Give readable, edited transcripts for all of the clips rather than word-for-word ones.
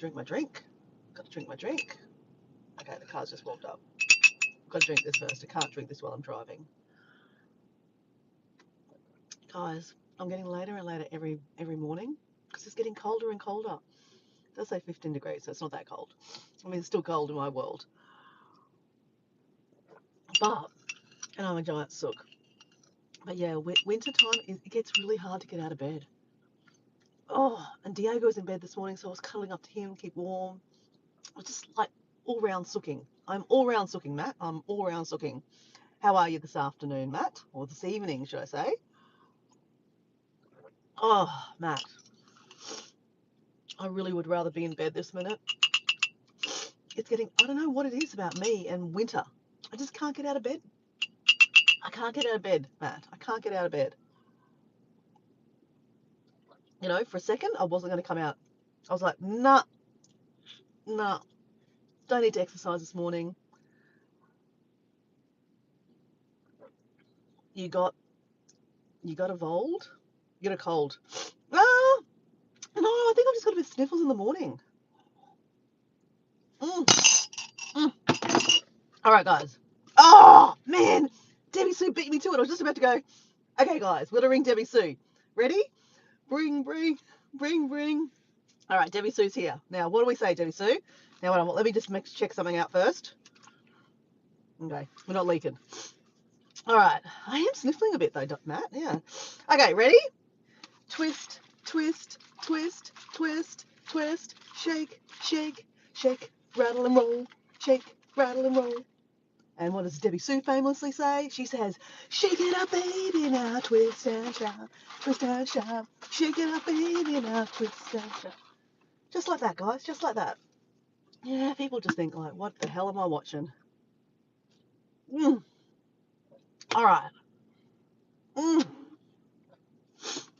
drink my drink. Got to drink my drink. Okay, the car's just warmed up. Got to drink this first. I can't drink this while I'm driving. Guys, I'm getting later and later every morning because it's getting colder and colder. It does say 15 degrees, so it's not that cold. I mean, it's still cold in my world. But, and I'm a giant sook. But yeah, winter time, it gets really hard to get out of bed. Oh, and Diego's in bed this morning, so I was cuddling up to him, keep warm. I was just like all round sooking. I'm all round sooking, Matt. I'm all round sooking. How are you this afternoon, Matt? Or this evening, should I say? Oh, Matt. I really would rather be in bed this minute. It's getting, I don't know what it is about me and winter. I just can't get out of bed. I can't get out of bed, Matt. I can't get out of bed. You know, for a second, I wasn't going to come out. I was like, nah, don't need to exercise this morning. You got a cold? You got a cold? No, I think I've just got a bit of sniffles in the morning. All right, guys. Oh, man. Debbie Sue beat me to it. I was just about to go, okay, guys, we're going to ring Debbie Sue. Ready? Bring. All right, Debbie Sue's here. Now, what do we say, Debbie Sue? Now, let me just check something out first. Okay, we're not leaking. All right. I am sniffling a bit, though, Matt. Yeah. Okay, ready? Twist, twist, twist, twist, twist, shake, shake, shake, rattle and roll, shake, rattle and roll. And what does Debbie Sue famously say? She says, shake it up, baby, now, twist and shout, shake it up, baby, now, twist and shout. Just like that, guys, just like that. Yeah, people just think, like, what the hell am I watching? All right.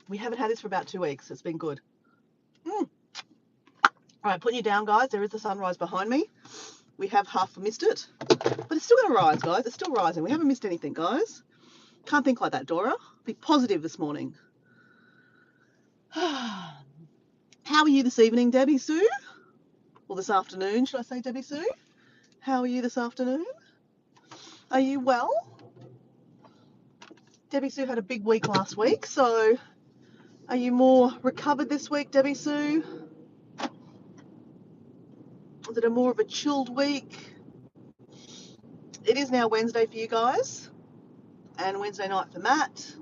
We haven't had this for about 2 weeks. It's been good. All right, putting you down, guys. There is the sunrise behind me. We have half missed it, but it's still going to rise, guys. It's still rising. We haven't missed anything, guys. Can't think like that, Dora. Be positive this morning. How are you this evening, Debbie Sue? Or this afternoon, should I say, Debbie Sue? How are you this afternoon? Are you well? Debbie Sue had a big week last week, so are you more recovered this week, Debbie Sue? Is it more of a chilled week? It is now Wednesday for you guys, and Wednesday night for Matt.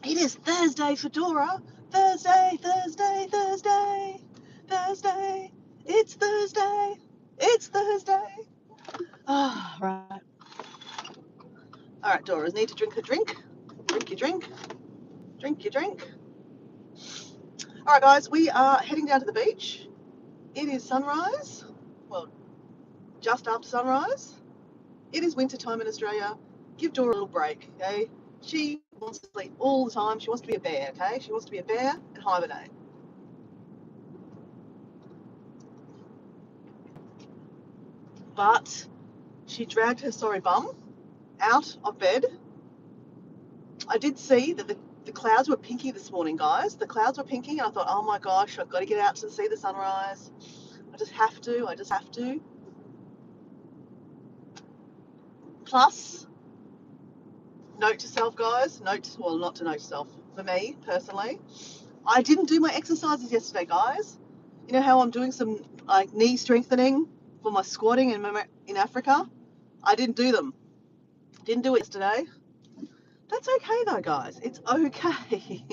It is Thursday for Dora. Thursday. It's Thursday. Ah, right. All right, Dora's need to drink her drink. Drink your drink. Drink your drink. All right, guys, we are heading down to the beach. It is sunrise. Well, just after sunrise. It is winter time in Australia. Give Dora a little break, okay? She wants to sleep all the time. She wants to be a bear, okay? She wants to be a bear and hibernate. But she dragged her sorry bum out of bed. I did see that the clouds were pinky this morning, guys. The clouds were pinky, and I thought, oh my gosh, I've got to get out to see the sunrise. I just have to. Plus, note to self, guys. Not to note to self. For me, personally, I didn't do my exercises yesterday, guys. You know how I'm doing some like knee strengthening for my squatting in Africa? I didn't do them. Didn't do it yesterday. That's okay though, guys. It's okay.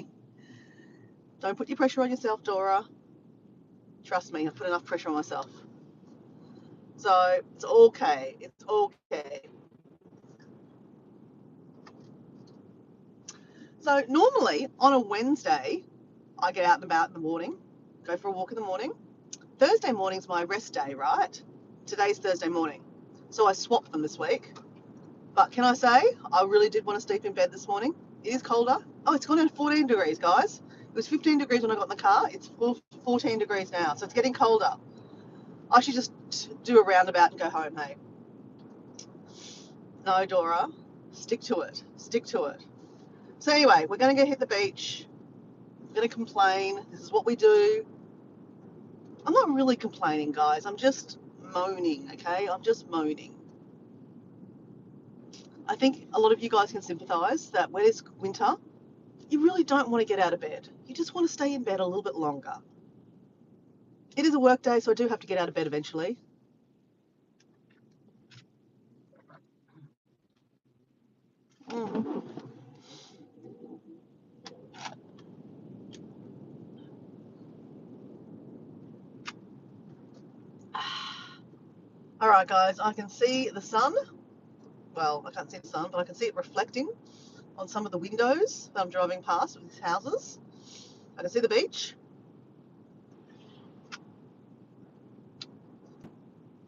Don't put your pressure on yourself, Dora. Trust me, I put enough pressure on myself. So it's okay. It's okay. So normally on a Wednesday, I get out and about in the morning, go for a walk in the morning. Thursday morning's my rest day, right? Today's Thursday morning. So I swapped them this week. But can I say, I really did want to sleep in bed this morning. It is colder. Oh, it's gone down to 14 degrees, guys. It was 15 degrees when I got in the car. It's 14 degrees now, so it's getting colder. I should just do a roundabout and go home, hey? No, Dora. Stick to it. So anyway, we're going to go hit the beach. We're going to complain. This is what we do. I'm not really complaining, guys. I'm just moaning, okay? I'm just moaning. I think a lot of you guys can sympathise that when it's winter, you really don't want to get out of bed. You just want to stay in bed a little bit longer. It is a work day, so I do have to get out of bed eventually. Mm. All right, guys, I can see the sun. Well, I can't see the sun, but I can see it reflecting on some of the windows that I'm driving past with these houses. I can see the beach.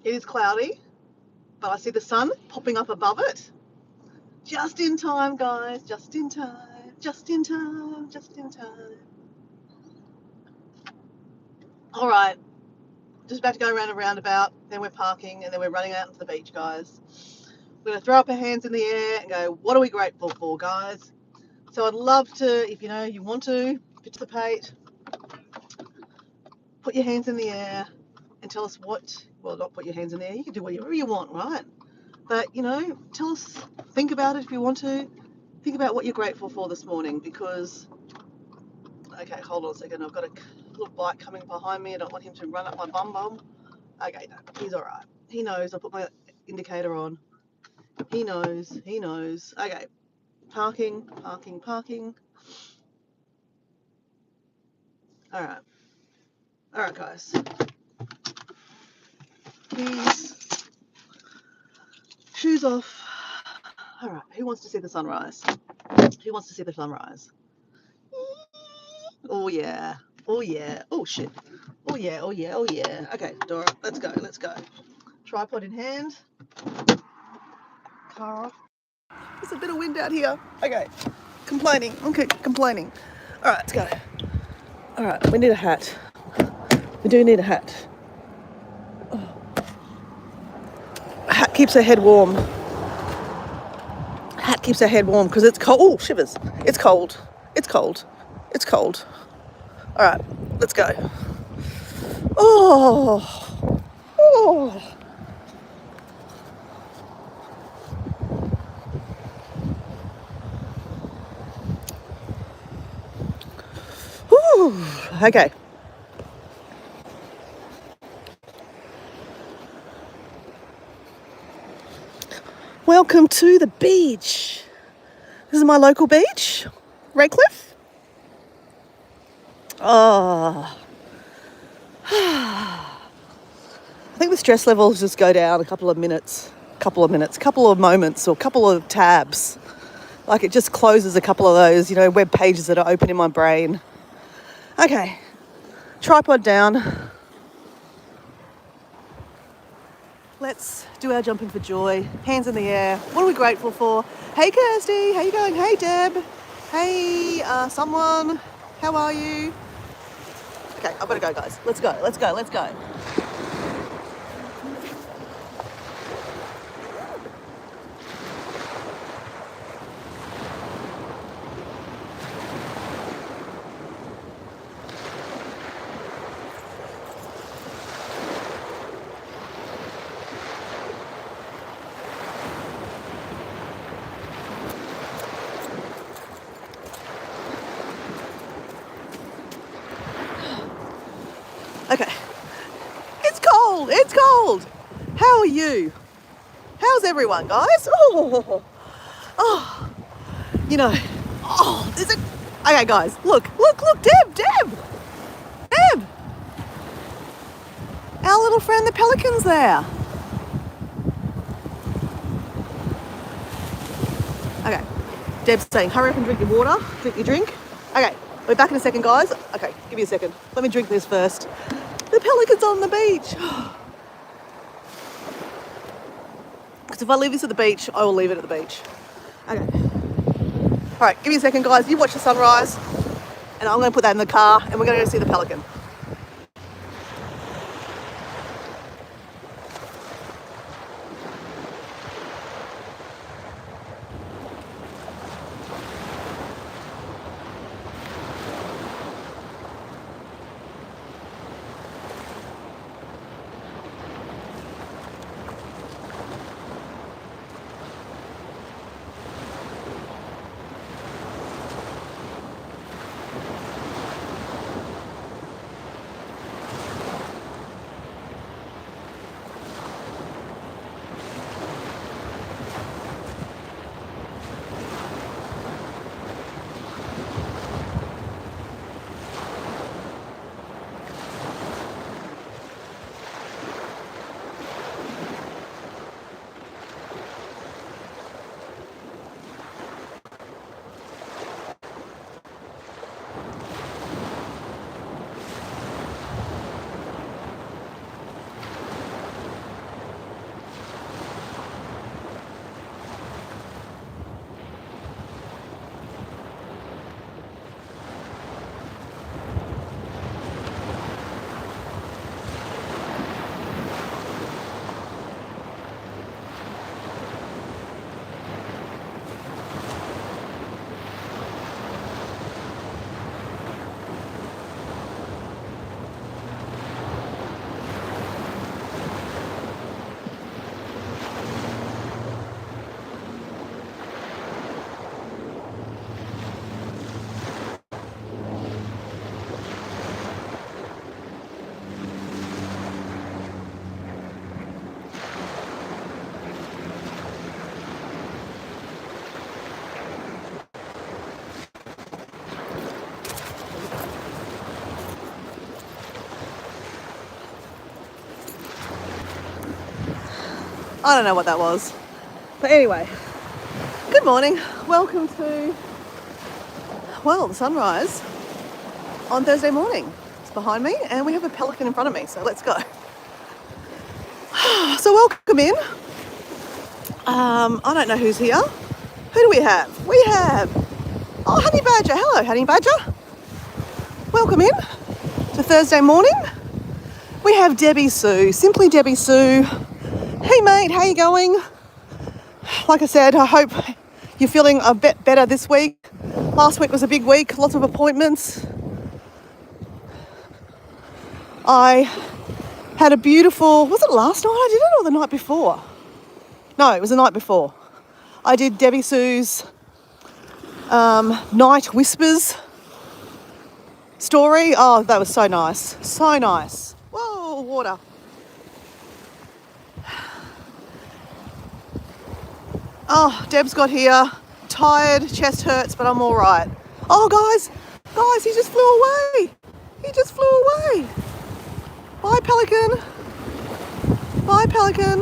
It is cloudy, but I see the sun popping up above it. Just in time, guys, just in time, just in time, just in time. All right, just about to go around a roundabout, then we're parking, and then we're running out into the beach, guys. We're going to throw up our hands in the air and go, what are we grateful for, guys? So I'd love to, if you want to participate, put your hands in the air and tell us not put your hands in the air, you can do whatever you want, right? But, tell us, think about it if you want to. Think about what you're grateful for this morning because, okay, hold on a second. I've got a little bike coming behind me. I don't want him to run up my bum bum. Okay, no, he's all right. He knows. I put my indicator on. He knows. He knows. Okay, parking, parking, parking. All right. All right, guys. Keys, shoes off. All right, who wants to see the sunrise? Who wants to see the sunrise? Oh, yeah. Oh, yeah. Oh, shit. Oh, yeah. Oh, yeah. Oh, yeah. Okay, Dora, let's go. Let's go. Tripod in hand. Car off. There's a bit of wind out here. Okay. Complaining. Okay, complaining. All right, let's go. All right, we need a hat. We do need a hat. Oh. A hat keeps our head warm. Hat keeps our head warm because it's cold. Oh, shivers. It's cold. It's cold. It's cold. All right, let's go. Oh. Oh. Whew. Okay. Welcome to the beach. This is my local beach, Redcliffe. Oh. I think the stress levels just go down a couple of moments, or a couple of tabs. Like it just closes a couple of those, web pages that are open in my brain. Okay, tripod down. Let's do our jumping for joy. Hands in the air. What are we grateful for? Hey Kirsty, how you going? Hey Deb. Hey someone. How are you? Okay, I better go, guys. Let's go. Let's go. Let's go. Okay. It's cold. It's cold. How are you? How's everyone, guys? Oh. There's a... Okay, guys, look, Deb. Our little friend, the pelican's there. Okay, Deb's saying, hurry up and drink your water, drink your drink. Okay, we're back in a second, guys. Okay, give me a second. Let me drink this first. The pelican's on the beach. Because if I leave this at the beach, I will leave it at the beach. Okay. All right, give me a second, guys. You watch the sunrise, and I'm going to put that in the car, and we're going to go see the pelican. I don't know what that was. But anyway, good morning. Welcome to, well, the sunrise on Thursday morning. It's behind me and we have a pelican in front of me, so let's go. So welcome in. I don't know who's here. Who do we have? We have, oh, Honey Badger. Hello, Honey Badger. Welcome in to Thursday morning. We have Debbie Sue, Simply Debbie Sue. Hey mate, how you going? Like I said, I hope you're feeling a bit better this week. Last week was a big week, lots of appointments. I had a beautiful, was it last night I did it or the night before? No, it was the night before. I did Debbie Sue's Night Whispers story. Oh, that was so nice. So nice. Whoa, water. Oh, Deb's got here. Tired, chest hurts, but I'm all right. Oh, guys, he just flew away. He just flew away. Bye, pelican. Bye, pelican.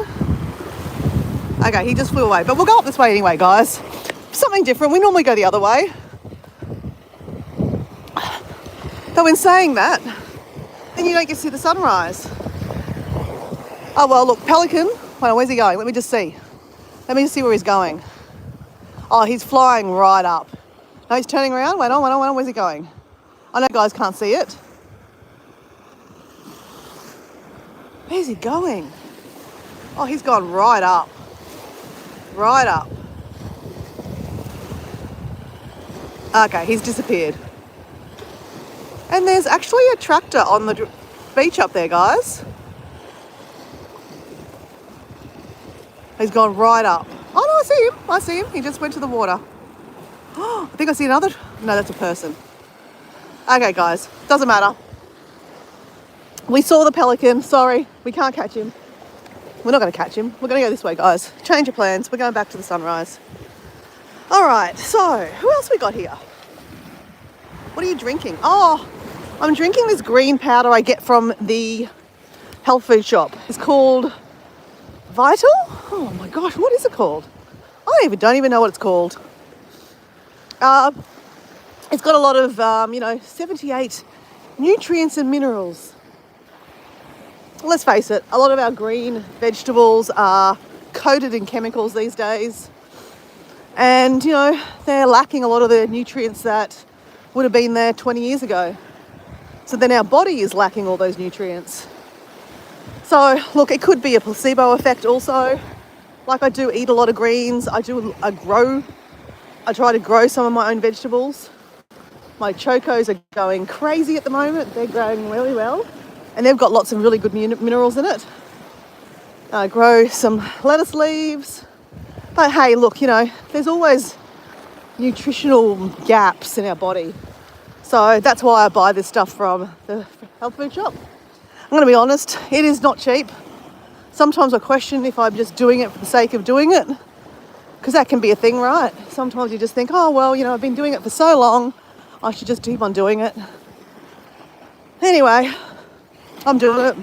Okay, he just flew away. But we'll go up this way anyway, guys. Something different. We normally go the other way. But in saying that, then you don't get to see the sunrise. Oh, well, look, pelican. Wait, where's he going? Let me just see. Let me just see where he's going. Oh, he's flying right up. No, he's turning around. Wait on. Where's he going? I know guys can't see it. Where's he going? Oh, he's gone right up. Right up. Okay, he's disappeared. And there's actually a tractor on the beach up there, guys. He's gone right up. Oh, no, I see him. He just went to the water. Oh, I think I see another. No, that's a person. Okay, guys, doesn't matter. We saw the pelican. Sorry, we can't catch him. We're not going to catch him. We're going to go this way, guys. Change of plans. We're going back to the sunrise. All right, so who else we got here? What are you drinking? Oh, I'm drinking this green powder I get from the health food shop. It's called Vital? Oh my gosh, what is it called? I don't even know what it's called. It's got a lot of, 78 nutrients and minerals. Let's face it, a lot of our green vegetables are coated in chemicals these days. And, they're lacking a lot of the nutrients that would have been there 20 years ago. So then our body is lacking all those nutrients. So, look, it could be a placebo effect also. Like I do eat a lot of greens. I try to grow some of my own vegetables. My chocos are going crazy at the moment. They're growing really well. And they've got lots of really good minerals in it. I grow some lettuce leaves. But hey, look, there's always nutritional gaps in our body. So that's why I buy this stuff from the health food shop. I'm going to be honest, it is not cheap. Sometimes I question if I'm just doing it for the sake of doing it. Because that can be a thing, right? Sometimes you just think, oh, well, I've been doing it for so long, I should just keep on doing it. Anyway, I'm doing it.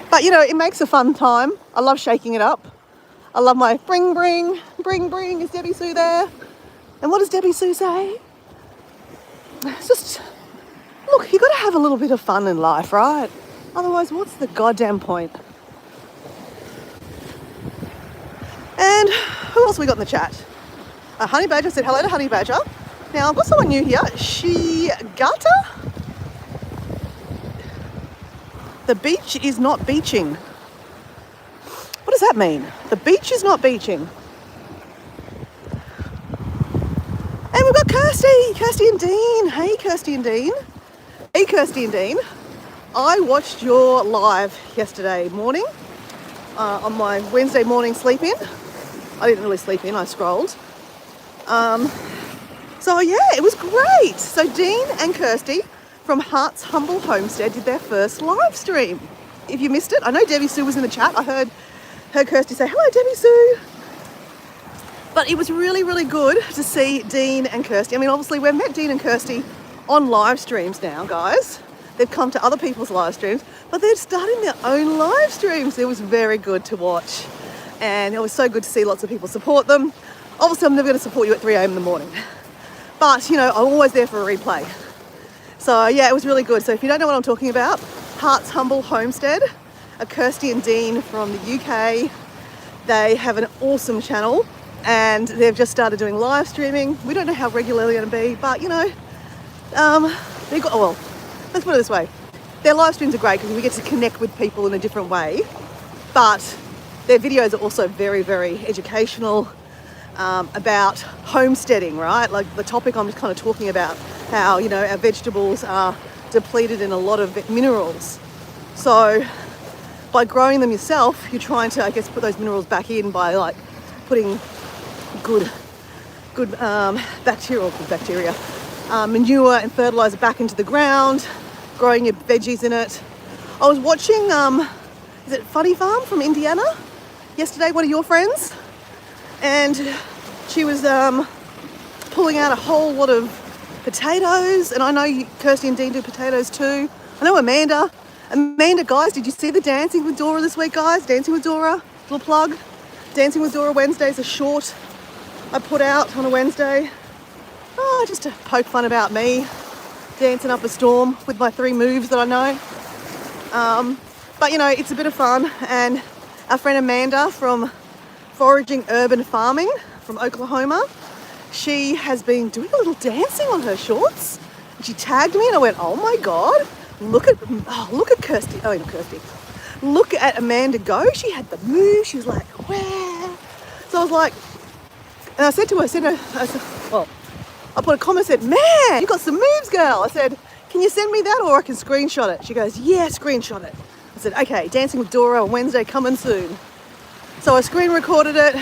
But, it makes a fun time. I love shaking it up. I love my bring. Is Debbie Sue there? And what does Debbie Sue say? It's just, look, you got to have a little bit of fun in life, right? Otherwise, what's the goddamn point? And who else we got in the chat? Honey Badger said hello to Honey Badger. Now, I've got someone new here. Shigata? The beach is not beaching. What does that mean? The beach is not beaching. And we've got Kirsty and Dean. Hey, Kirsty and Dean. Hey, Kirsty and Dean. I watched your live yesterday morning on my Wednesday morning sleep in. I didn't really sleep in, I scrolled. So yeah, it was great. So Dean and Kirsty from Heart's Humble Homestead did their first live stream. If you missed it, I know Debbie Sue was in the chat. I heard Kirsty say, hello, Debbie Sue. But it was really, really good to see Dean and Kirsty. I mean, obviously we've met Dean and Kirsty on live streams now, guys. they've come to other people's live streams, but they're starting their own live streams. It was very good to watch, and it was so good to see lots of people support them. Obviously, I'm never going to support you at 3 a.m. in the morning, but you know, I'm always there for a replay. So yeah, it was really good. So if you don't know what I'm talking about, Heart's Humble Homestead, Kirsty and Dean from the UK, they have an awesome channel, and they've just started doing live streaming. We don't know how regularly they're going to be, but you know, they've got, well, let's put it this way. Their live streams are great because we get to connect with people in a different way, but their videos are also very, very educational about homesteading, right? Like the topic I'm just kind of talking about, how, you know, our vegetables are depleted in a lot of minerals. So by growing them yourself, you're trying to, I guess, put those minerals back in by like putting good bacteria, manure and fertilizer back into the ground, growing your veggies in it. I was watching, is it Funny Farm from Indiana yesterday, one of your friends, and she was pulling out a whole lot of potatoes, and I know Kirsty and Dean do potatoes too. I know Amanda, guys, did you see the Dancing with Dora this week, guys? Dancing with Dora, little plug. Dancing with Dora Wednesdays, a short I put out on a Wednesday. Oh, just to poke fun about me dancing up a storm with my 3 moves that I know. But you know, it's a bit of fun, and our friend Amanda from Foraging Urban Farming from Oklahoma, she has been doing a little dancing on her shorts. And she tagged me and I went, oh my God, look at Kirsty, oh not Kirsty, look at Amanda go. She had the move, she was like, where? So I was like, and I said to her, I put a comment, said, man, you got some moves, girl. I said, can you send me that or I can screenshot it? She goes, yeah, screenshot it. I said, okay, Dancing with Dora on Wednesday coming soon. So I screen recorded it,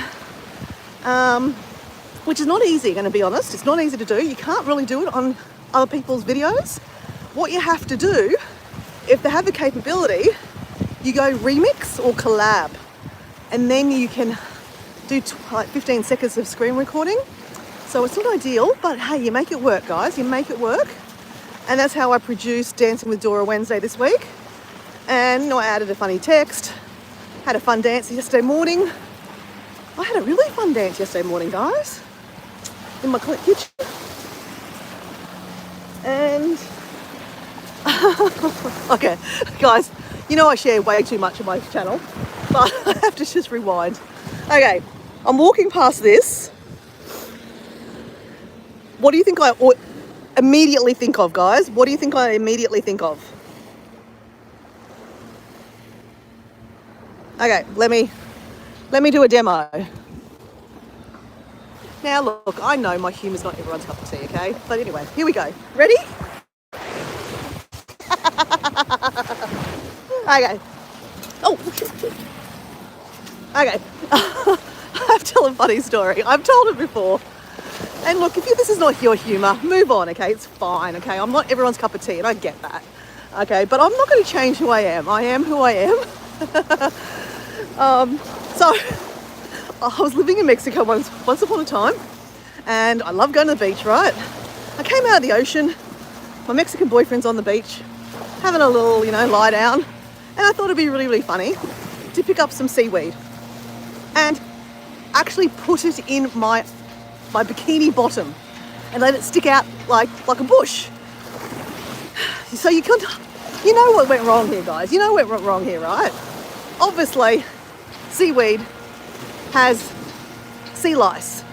which is not easy, going to be honest. It's not easy to do. You can't really do it on other people's videos. What you have to do, if they have the capability, you go remix or collab, and then you can do like 15 seconds of screen recording. So it's not ideal, but hey, you make it work, guys. You make it work. And that's how I produced Dancing with Dora Wednesday this week. And you know, I added a funny text, had a fun dance yesterday morning. I had a really fun dance yesterday morning, guys, in my kitchen. And okay, guys, you know I share way too much on my channel, but I have to just rewind. Okay, I'm walking past this. What do you think I immediately think of, guys? What do you think I immediately think of? Okay, let me do a demo. Now look, I know my humour's not everyone's cup of tea, okay? But anyway, here we go. Ready? Okay. Oh, okay. I have to tell a funny story. I've told it before. And look, if this is not your humour, move on, okay? It's fine, okay? I'm not everyone's cup of tea, and I get that, okay? But I'm not going to change who I am. I am who I am. So I was living in Mexico once upon a time, and I love going to the beach, right? I came out of the ocean. My Mexican boyfriend's on the beach, having a little, you know, lie down, and I thought it'd be really, really funny to pick up some seaweed and actually put it in my bikini bottom and let it stick out like a bush. So you know what went wrong here, guys. You know what went wrong here, right? Obviously, seaweed has sea lice.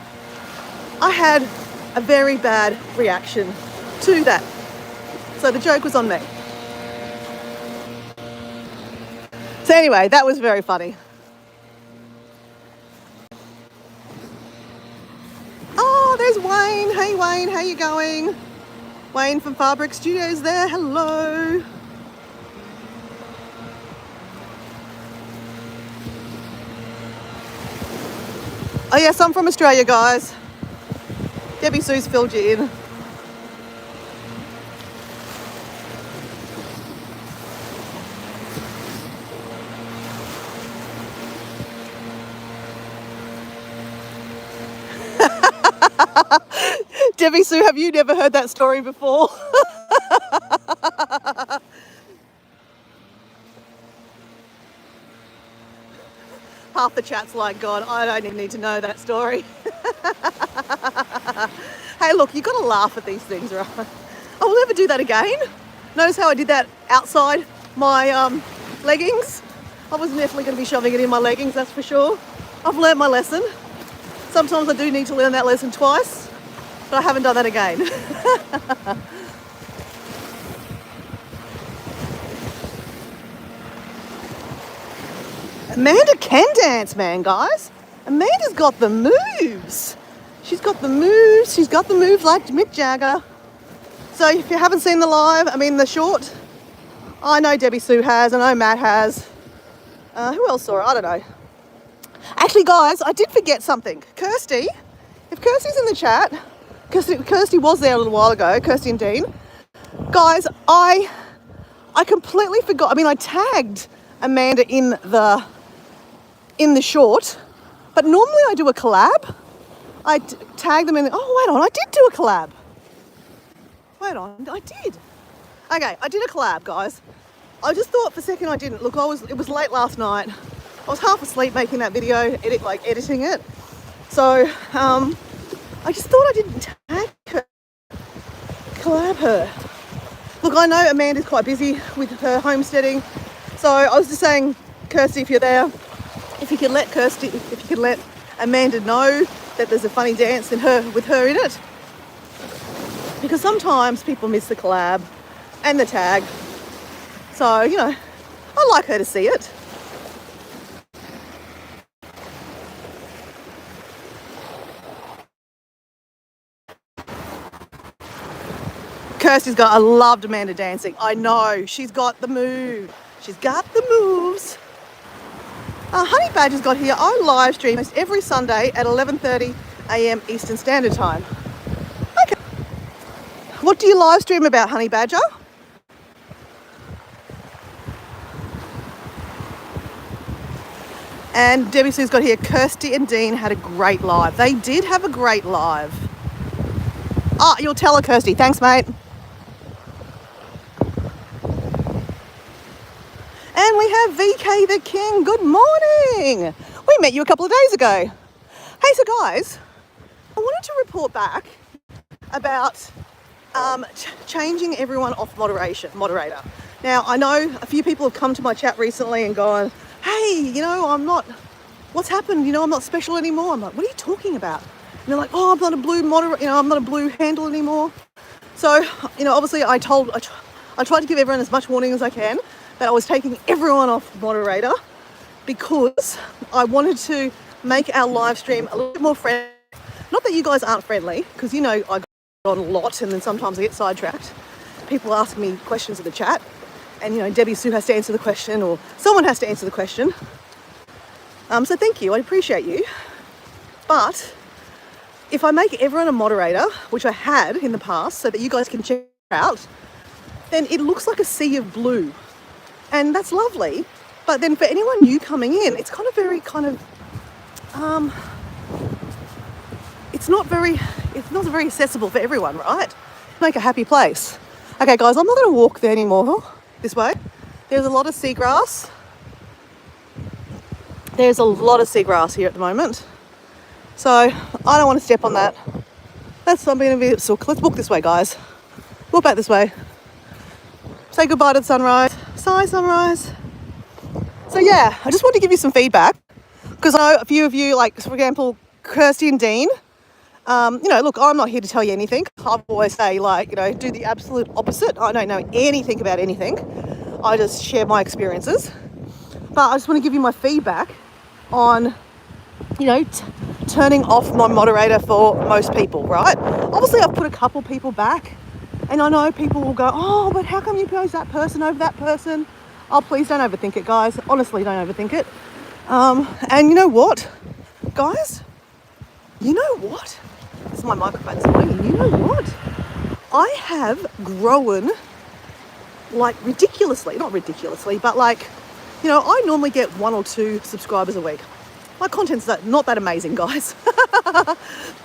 I had a very bad reaction to that. So the joke was on me. So anyway, that was very funny. Oh, there's Wayne. Hey Wayne, how you going? Wayne from Fabric Studios there. Hello. Oh yes, I'm from Australia, guys. Debbie Sue's filled you in. Debbie Sue, have you never heard that story before? Half the chat's like, God, I don't even need to know that story. Hey, look, you've got to laugh at these things, right? I will never do that again. Notice how I did that outside my leggings? I was definitely going to be shoving it in my leggings, that's for sure. I've learnt my lesson. Sometimes I do need to learn that lesson twice, but I haven't done that again. Amanda can dance, man, guys. Amanda's got the moves. She's got the moves. She's got the moves like Mick Jagger. So if you haven't seen the live, I mean the short, I know Debbie Sue has, I know Matt has. Who else saw it? I don't know. Actually, guys, I did forget something. Kirsty, if Kirsty's in the chat, Kirsty was there a little while ago, Kirsty and Dean. Guys, I completely forgot. I mean, I tagged Amanda in the short, but normally I do a collab. I tag them in. Oh, wait on, I did do a collab. Wait on, I did. Okay, I did a collab, guys. I just thought for a second I didn't. Look, it was late last night. I was half asleep making that video, editing it. So I just thought I didn't tag her, collab her. Look, I know Amanda's quite busy with her homesteading. So I was just saying, Kirsty, if you're there, if you could let Amanda know that there's a funny dance with her in it. Because sometimes people miss the collab and the tag. So, you know, I'd like her to see it. Kirsty's got, I loved Amanda dancing. I know, she's got the move. She's got the moves. Honey Badger's got here. I live stream every Sunday at 11:30 a.m. Eastern Standard Time. Okay. What do you live stream about, Honey Badger? And Debbie Sue's got here, Kirsty and Dean had a great live. They did have a great live. Ah, you'll tell her, Kirsty. Thanks, mate. And we have VK the King. Good morning. We met you a couple of days ago. Hey, so guys, I wanted to report back about changing everyone off moderator. Now, I know a few people have come to my chat recently and gone, hey, you know, what's happened? You know, I'm not special anymore. I'm like, what are you talking about? And they're like, oh, I'm not a blue moderator, you know, I'm not a blue handle anymore. So, you know, obviously I tried to give everyone as much warning as I can that I was taking everyone off moderator because I wanted to make our live stream a little bit more friendly. Not that you guys aren't friendly, because you know I go on a lot and then sometimes I get sidetracked. People ask me questions in the chat and, you know, Debbie Sue has to answer the question or someone has to answer the question. So thank you, I appreciate you. But if I make everyone a moderator, which I had in the past so that you guys can check out, then it looks like a sea of blue. And that's lovely, but then for anyone new coming in, it's kind of very it's not very accessible for everyone, right? Make a happy place. Okay, guys, I'm not going to walk there anymore. This way. There's a lot of seagrass. There's a lot of seagrass here at the moment. So I don't want to step on that. That's I'm being a bit sook. Let's walk this way, guys. Walk back this way. Say goodbye to the sunrise. Sigh, sunrise. So yeah, I just want to give you some feedback because I know a few of you, like for example, Kirsty and Dean. You know, look, I'm not here to tell you anything. I always say, like, you know, do the absolute opposite. I don't know anything about anything. I just share my experiences. But I just want to give you my feedback on, you know, turning off my moderator for most people, right? Obviously, I've put a couple people back. And I know people will go, oh, but how come you chose that person over that person? Oh, please don't overthink it, guys. Honestly, don't overthink it. And you know what, guys? You know what? This is my microphone's ringing. You know what? I have grown, like, ridiculously. Not ridiculously, but like, you know, I normally get 1 or 2 subscribers a week. My content's not that amazing, guys.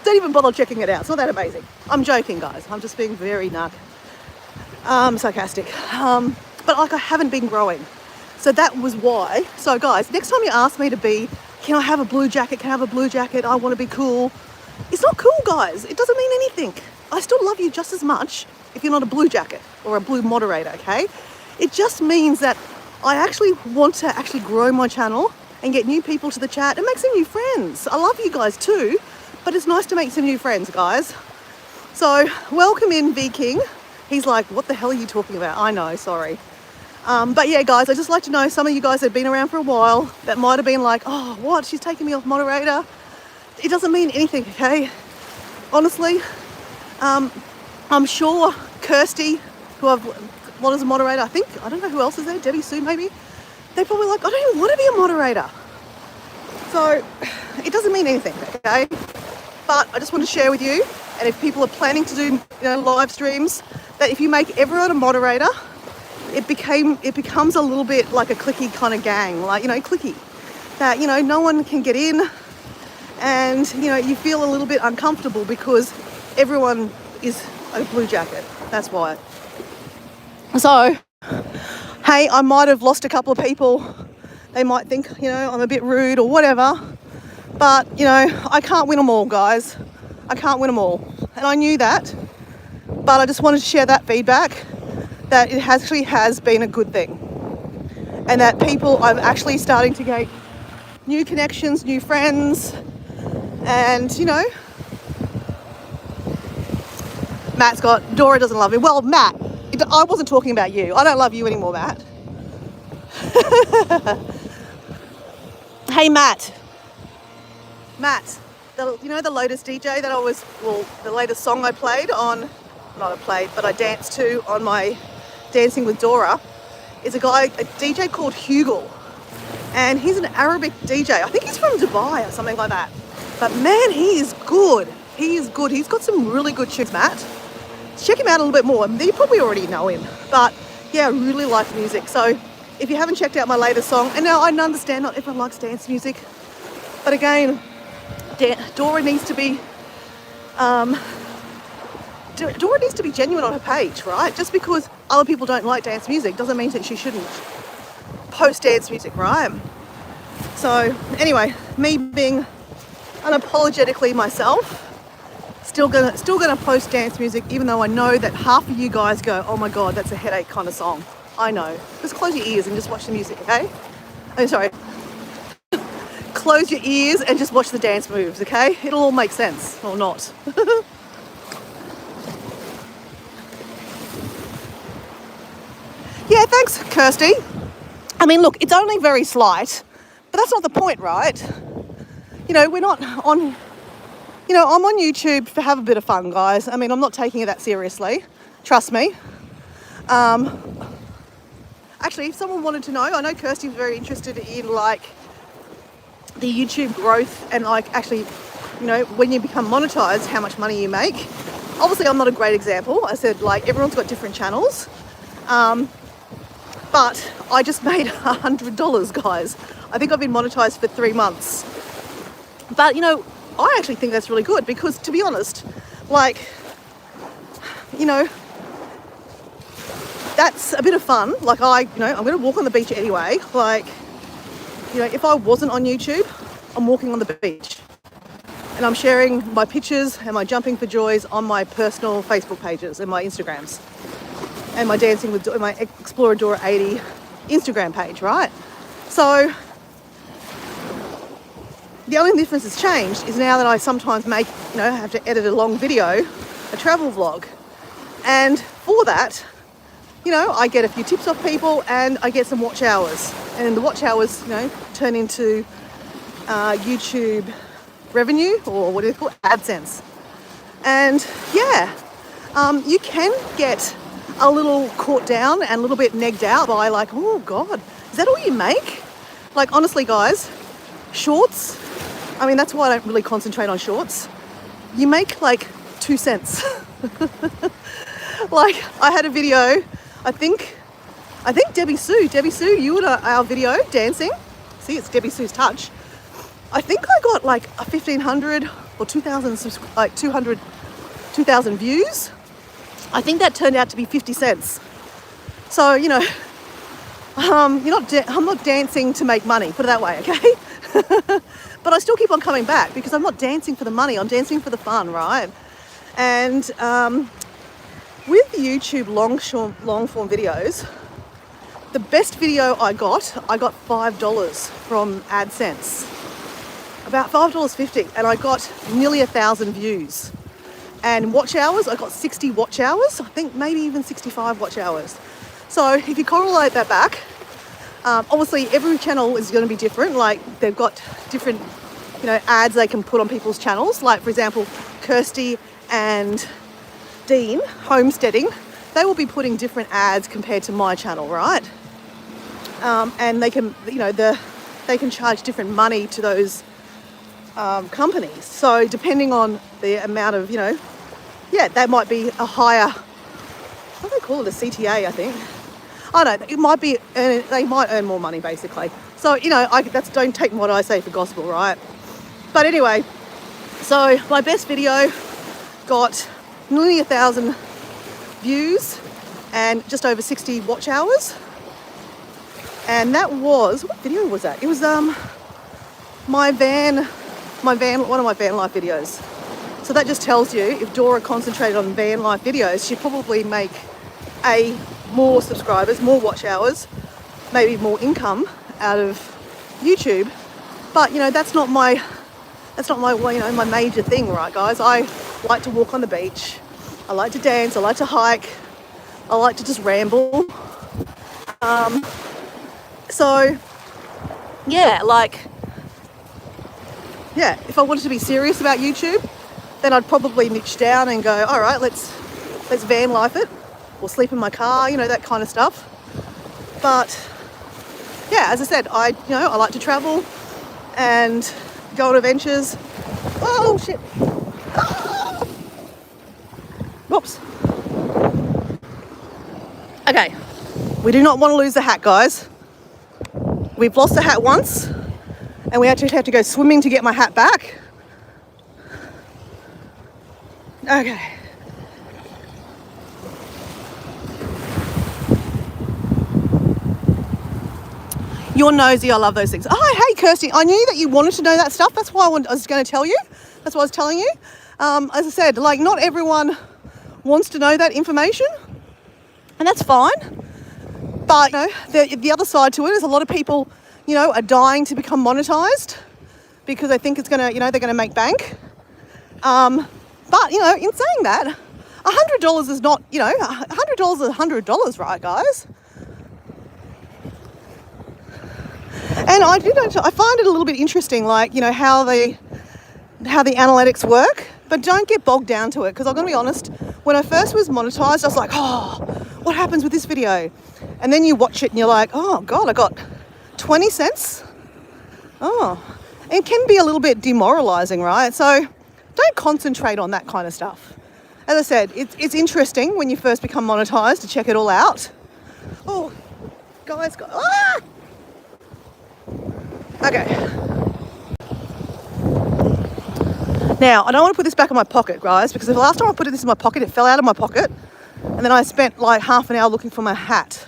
Don't even bother checking it out. It's not that amazing. I'm joking, guys. I'm just being very sarcastic. But like I haven't been growing. So that was why. So guys, next time you ask me to be can I have a blue jacket? Can I have a blue jacket? I want to be cool. It's not cool, guys. It doesn't mean anything. I still love you just as much if you're not a blue jacket or a blue moderator, okay? It just means that I actually want to actually grow my channel and get new people to the chat and make some new friends. I love you guys too, but it's nice to make some new friends, guys. So welcome in, V King. He's like, what the hell are you talking about? I know, sorry. But yeah, guys, I'd just like to know, some of you guys that have been around for a while that might have been like, oh, what? She's taking me off moderator. It doesn't mean anything, okay? Honestly, I'm sure Kirsty, who I've wanted as a moderator, I don't know who else is there, Debbie Sue maybe, they're probably like, I don't even want to be a moderator. So it doesn't mean anything, okay? But I just want to share with you, and if people are planning to do live streams, that if you make everyone a moderator, it becomes a little bit like a cliquey kind of gang, like, cliquey, that, no one can get in, and, you feel a little bit uncomfortable because everyone is a blue jacket. That's why. So, hey, I might have lost a couple of people. They might think, I'm a bit rude or whatever. But, I can't win them all, guys. I can't win them all. And I knew that. But I just wanted to share that feedback, that it actually has been a good thing. And that I'm actually starting to get new connections, new friends. And, Matt's got, Dora doesn't love me. Well, Matt, I wasn't talking about you. I don't love you anymore, Matt. Hey, Matt, the Lotus DJ that the latest song I played on, but I danced to on my Dancing with Dora, is a DJ called Hugel. And he's an Arabic DJ. I think he's from Dubai or something like that. But man, he is good. He is good. He's got some really good tunes, Matt. Check him out a little bit more. You probably already know him. But yeah, I really like music. So if you haven't checked out my latest song, and now I understand not everyone likes dance music, but again, Dora needs to be genuine on her page, right? Just because other people don't like dance music doesn't mean that she shouldn't post dance music, right? So anyway, me being unapologetically myself, still gonna post dance music, even though I know that half of you guys go, oh my god, that's a headache kind of song. I know. Just close your ears and just watch the music, okay? I'm sorry. Close your ears and just watch the dance moves, okay? It'll all make sense, or not. Yeah, thanks, Kirsty. I mean, look, it's only very slight, but that's not the point, right? We're not on, I'm on YouTube to have a bit of fun, guys. I mean, I'm not taking it that seriously. Trust me. Actually, if someone wanted to know, I know Kirsty's very interested in, the YouTube growth and, actually, when you become monetized, how much money you make. Obviously, I'm not a great example. I said, everyone's got different channels. But I just made $100, guys. I think I've been monetized for 3 months. But, I actually think that's really good because, to be honest, that's a bit of fun. I'm going to walk on the beach anyway. If I wasn't on YouTube, I'm walking on the beach. And I'm sharing my pictures and my jumping for joys on my personal Facebook pages and my Instagrams. And my Dancing with my Explorer Dora 80 Instagram page, right? So the only difference that's changed is now that I sometimes have to edit a long video, a travel vlog. And for that, I get a few tips off people and I get some watch hours. And then the watch hours, turn into YouTube revenue, or what do you call it? AdSense. And yeah, you can get a little caught down and a little bit negged out by oh God, is that all you make? Honestly, guys, shorts, I mean, that's why I don't really concentrate on shorts. You make 2 cents. I had a video, I think Debbie Sue, you were our video dancing. See, it's Debbie Sue's touch. I think I got a 1,500 or 2,000 views. I think that turned out to be 50 cents. So, I'm not dancing to make money, put it that way, okay? But I still keep on coming back because I'm not dancing for the money, I'm dancing for the fun, right? And with YouTube long form videos, the best video I got $5 from AdSense. About $5.50, and I got nearly 1,000 views. And watch hours, I got 60 watch hours, I think maybe even 65 watch hours. So if you correlate that back, obviously every channel is going to be different. Like they've got different, ads they can put on people's channels. Like for example, Kirsty and Dean homesteading, they will be putting different ads compared to my channel, right? And they can, they can charge different money to those companies. So depending on the amount of, that might be a higher, what do they call it, a CTA, I think. I don't know, it might be, they might earn more money basically. So, don't take what I say for gospel, right? But anyway, so my best video got nearly 1,000 views and just over 60 watch hours. And that was, what video was that? It was one of my van life videos. So that just tells you if Dora concentrated on van life videos, she'd probably make more subscribers, more watch hours, maybe more income out of YouTube. But that's not my my major thing, right, guys? I like to walk on the beach, I like to dance, I like to hike, I like to just ramble. So yeah, if I wanted to be serious about YouTube, then I'd probably niche down and go, all right, let's van life it, or sleep in my car, that kind of stuff. But yeah, as I said, I like to travel and go on adventures. Oh shit! Ah! Whoops. Okay, we do not want to lose the hat, guys. We've lost the hat once, and we actually have to go swimming to get my hat back. Okay. You're nosy, I love those things. Oh, hey, Kirsty, I knew that you wanted to know that stuff. That's why I was going to tell you. That's what I was telling you. As I said, not everyone wants to know that information, and that's fine. But, the other side to it is a lot of people, are dying to become monetized because they think it's going to, they're going to make bank. But, in saying that, $100 is not, $100 is $100, right, guys? And I find it a little bit interesting, how the analytics work, but don't get bogged down to it, because I'm going to be honest, when I first was monetized, I was like, oh, what happens with this video? And then you watch it and you're like, oh God, I got 20 cents. Oh, it can be a little bit demoralizing, right? So don't concentrate on that kind of stuff. As I said, it's interesting when you first become monetized to check it all out. Oh, guys, ah! Okay. Now, I don't want to put this back in my pocket, guys, because the last time I put this in my pocket, it fell out of my pocket, and then I spent half an hour looking for my hat.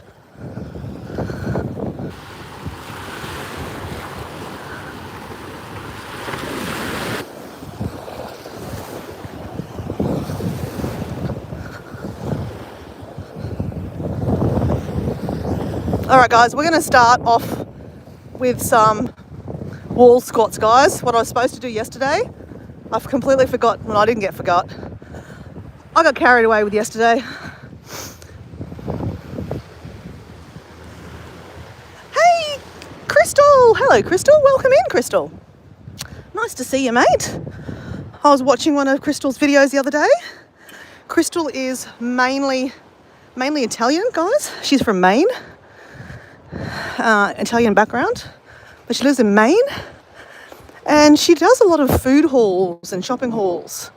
All right, guys, we're going to start off with some wall squats, guys. What I was supposed to do yesterday, I've completely forgotten. Well, I didn't get forgot. I got carried away with yesterday. Hey, Crystal. Hello, Crystal. Welcome in, Crystal. Nice to see you, mate. I was watching one of Crystal's videos the other day. Crystal is mainly Italian, guys. She's from Maine. Italian background, but she lives in Maine, and she does a lot of food hauls and shopping hauls,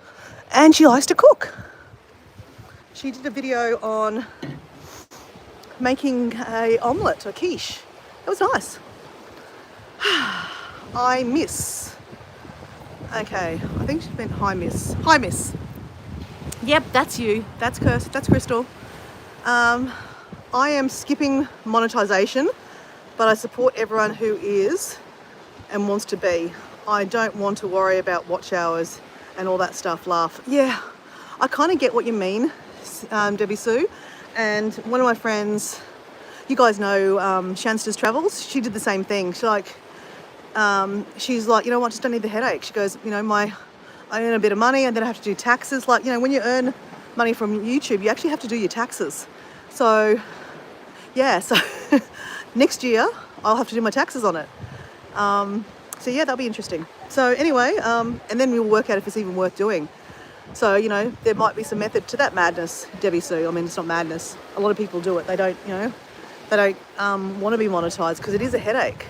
and she likes to cook. She did a video on making a omelette or quiche. It was nice. I miss. Okay, I think she meant hi miss. Hi miss. Yep, that's you. That's Crystal. I am skipping monetization, but I support everyone who is, and wants to be. I don't want to worry about watch hours and all that stuff. Laugh. Yeah, I kind of get what you mean, Debbie Sue. And one of my friends, you guys know Shansters Travels, she did the same thing. She's like, you know what, just don't need the headache. She goes, you know, I earn a bit of money and then I have to do taxes. Like, you know, when you earn money from YouTube, you actually have to do your taxes. So, yeah, so next year I'll have to do my taxes on it. So yeah, that'll be interesting. So anyway, and then we'll work out if it's even worth doing. So, you know, there might be some method to that madness, Debbie Sue. I mean, it's not madness. A lot of people do it. They don't, you know, they don't want to be monetized because it is a headache.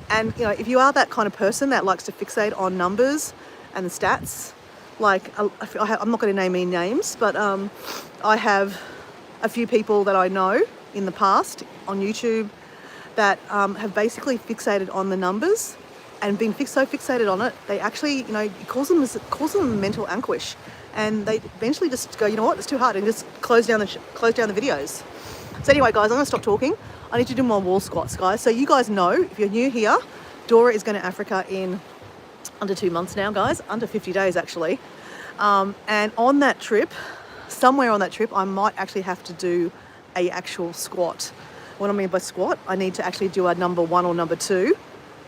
And, you know, if you are that kind of person that likes to fixate on numbers and the stats, like, I'm not going to name any names, but I have a few people that I know in the past on YouTube that have basically fixated on the numbers and been so fixated on it, they actually, you know, it causes them mental anguish. And they eventually just go, you know what, it's too hard, and just close down the videos. So anyway, guys, I'm going to stop talking. I need to do my wall squats, guys. So you guys know, if you're new here, Dora is going to Africa in under 2 months now, guys. Under 50 days, actually. And on that trip, somewhere on that trip, I might actually have to do a actual squat. What I mean by squat, I need to actually do a number 1 or number 2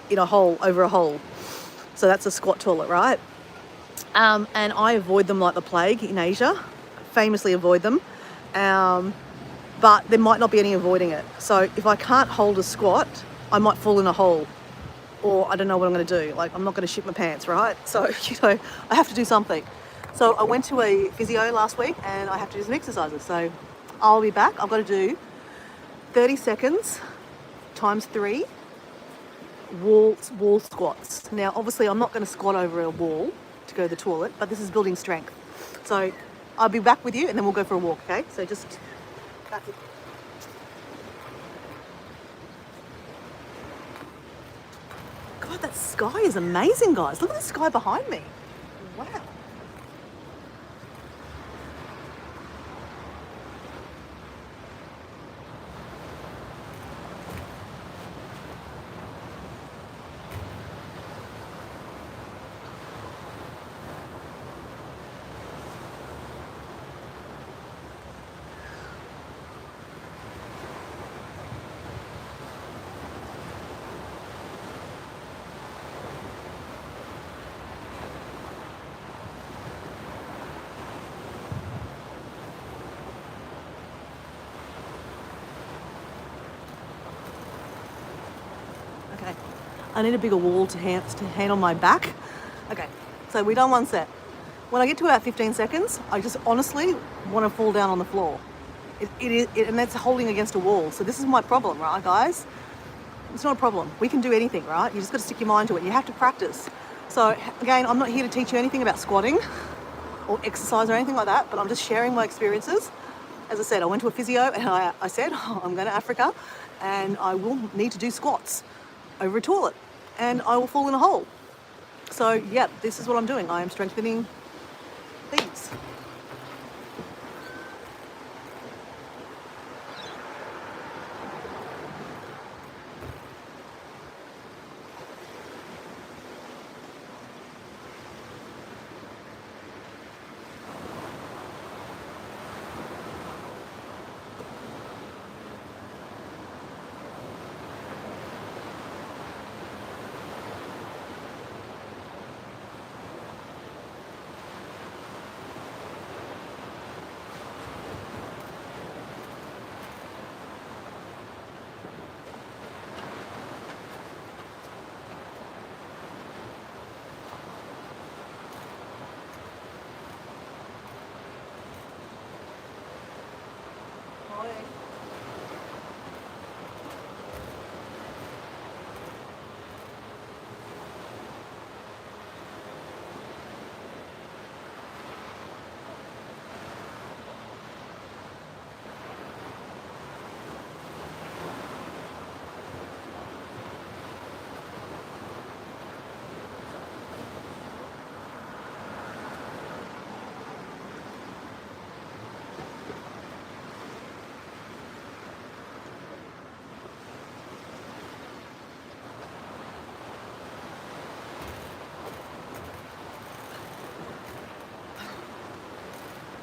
in a hole, over a hole. So that's a squat toilet, right? And I avoid them like the plague in Asia, famously avoid them. But there might not be any avoiding it. So if I can't hold a squat, I might fall in a hole, or I don't know what I'm going to do. Like, I'm not going to shit my pants, right? So, you know, I have to do something. So I went to a physio last week and I have to do some exercises. So I'll be back. I've got to do 30 seconds times 3 wall squats. Now, obviously, I'm not going to squat over a wall to go to the toilet, but this is building strength. So I'll be back with you and then we'll go for a walk, okay? So just back it. God, that sky is amazing, guys. Look at the sky behind me. Wow. Okay, I need a bigger wall to hand on my back. Okay, so we've done one set. When I get to about 15 seconds, I just honestly want to fall down on the floor. And that's holding against a wall. So this is my problem, right, guys? It's not a problem. We can do anything, right? You just got to stick your mind to it. You have to practice. So again, I'm not here to teach you anything about squatting or exercise or anything like that, but I'm just sharing my experiences. As I said, I went to a physio and I said, I'm going to Africa and I will need to do squats over a toilet and I will fall in a hole. So yeah, this is what I'm doing. I am strengthening these.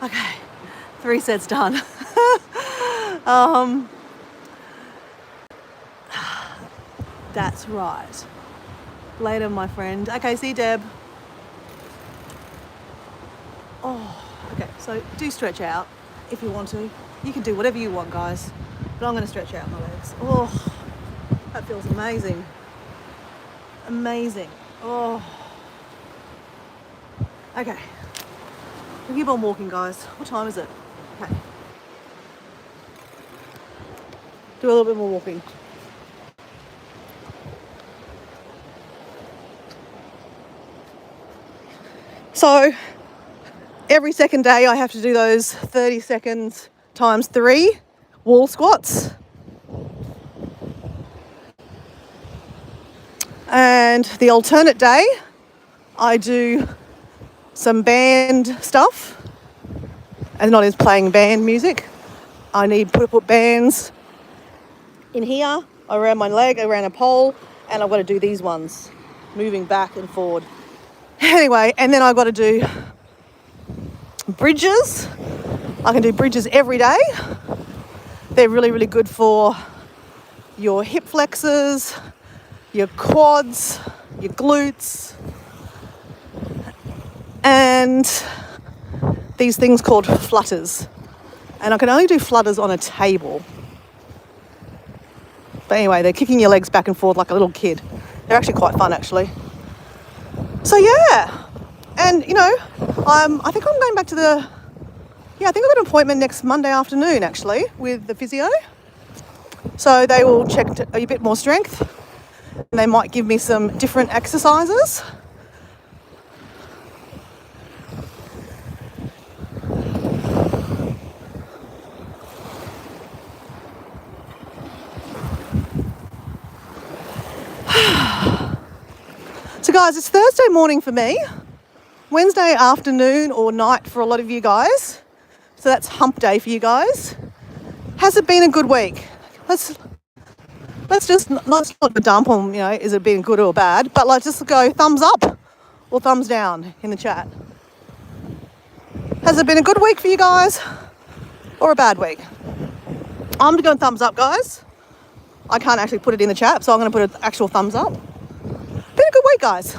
Okay, 3 sets done. That's right. Later, my friend. Okay, see you, Deb. Oh, okay, so do stretch out if you want to. You can do whatever you want, guys. But I'm going to stretch out my legs. Oh, that feels amazing. Amazing. Oh. Okay. We keep on walking, guys. What time is it? Okay. Do a little bit more walking. So, every second day I have to do those 30 seconds times 3 wall squats. And the alternate day, I do some band stuff, and not as playing band music. I need to put bands in here, around my leg, around a pole, and I've got to do these ones, moving back and forward. Anyway, and then I've got to do bridges. I can do bridges every day. They're really, really good for your hip flexors, your quads, your glutes, and these things called flutters. And I can only do flutters on a table. But anyway, they're kicking your legs back and forth like a little kid. They're actually quite fun, actually. So yeah, and you know, I think I'm going back to I think I've got an appointment next Monday afternoon actually with the physio. So they will check a bit more strength, and they might give me some different exercises. So guys, it's Thursday morning for me, Wednesday afternoon or night for a lot of you guys. So that's hump day for you guys. Has it been a good week? Let's not dump on, you know, is it been good or bad, but let's just go thumbs up or thumbs down in the chat. Has it been a good week for you guys or a bad week? I'm going thumbs up, guys. I can't actually put it in the chat, so I'm going to put an actual thumbs up. Been a good week, guys.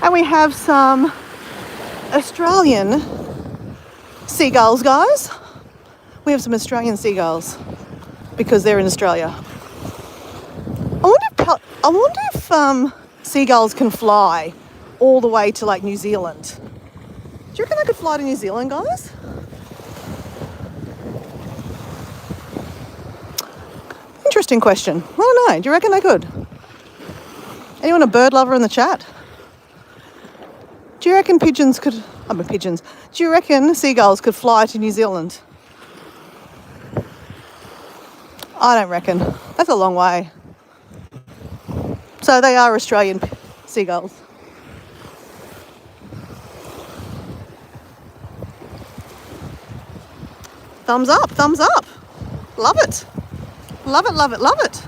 And we have some Australian seagulls, guys. We have some Australian seagulls because they're in Australia. I wonder if seagulls can fly all the way to like New Zealand. Do you reckon they could fly to New Zealand, guys? Interesting question. I don't know. Do you reckon they could? Anyone a bird lover in the chat? Do you reckon pigeons could... pigeons. Do you reckon seagulls could fly to New Zealand? I don't reckon. That's a long way. So they are Australian seagulls. Thumbs up, thumbs up. Love it. Love it, love it, love it.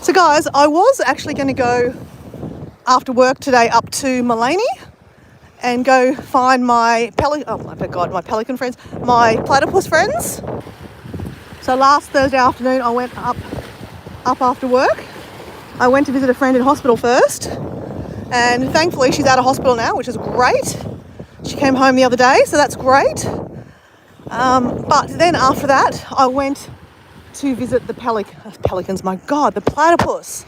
So guys, I was actually going to go after work today up to Mullaney and go find my pelican friends, my platypus friends. So last Thursday afternoon I went up after work. I went to visit a friend in hospital first, and thankfully she's out of hospital now, which is great. She came home the other day, so that's great. But then after that I went to visit the pelicans, my God, the platypus.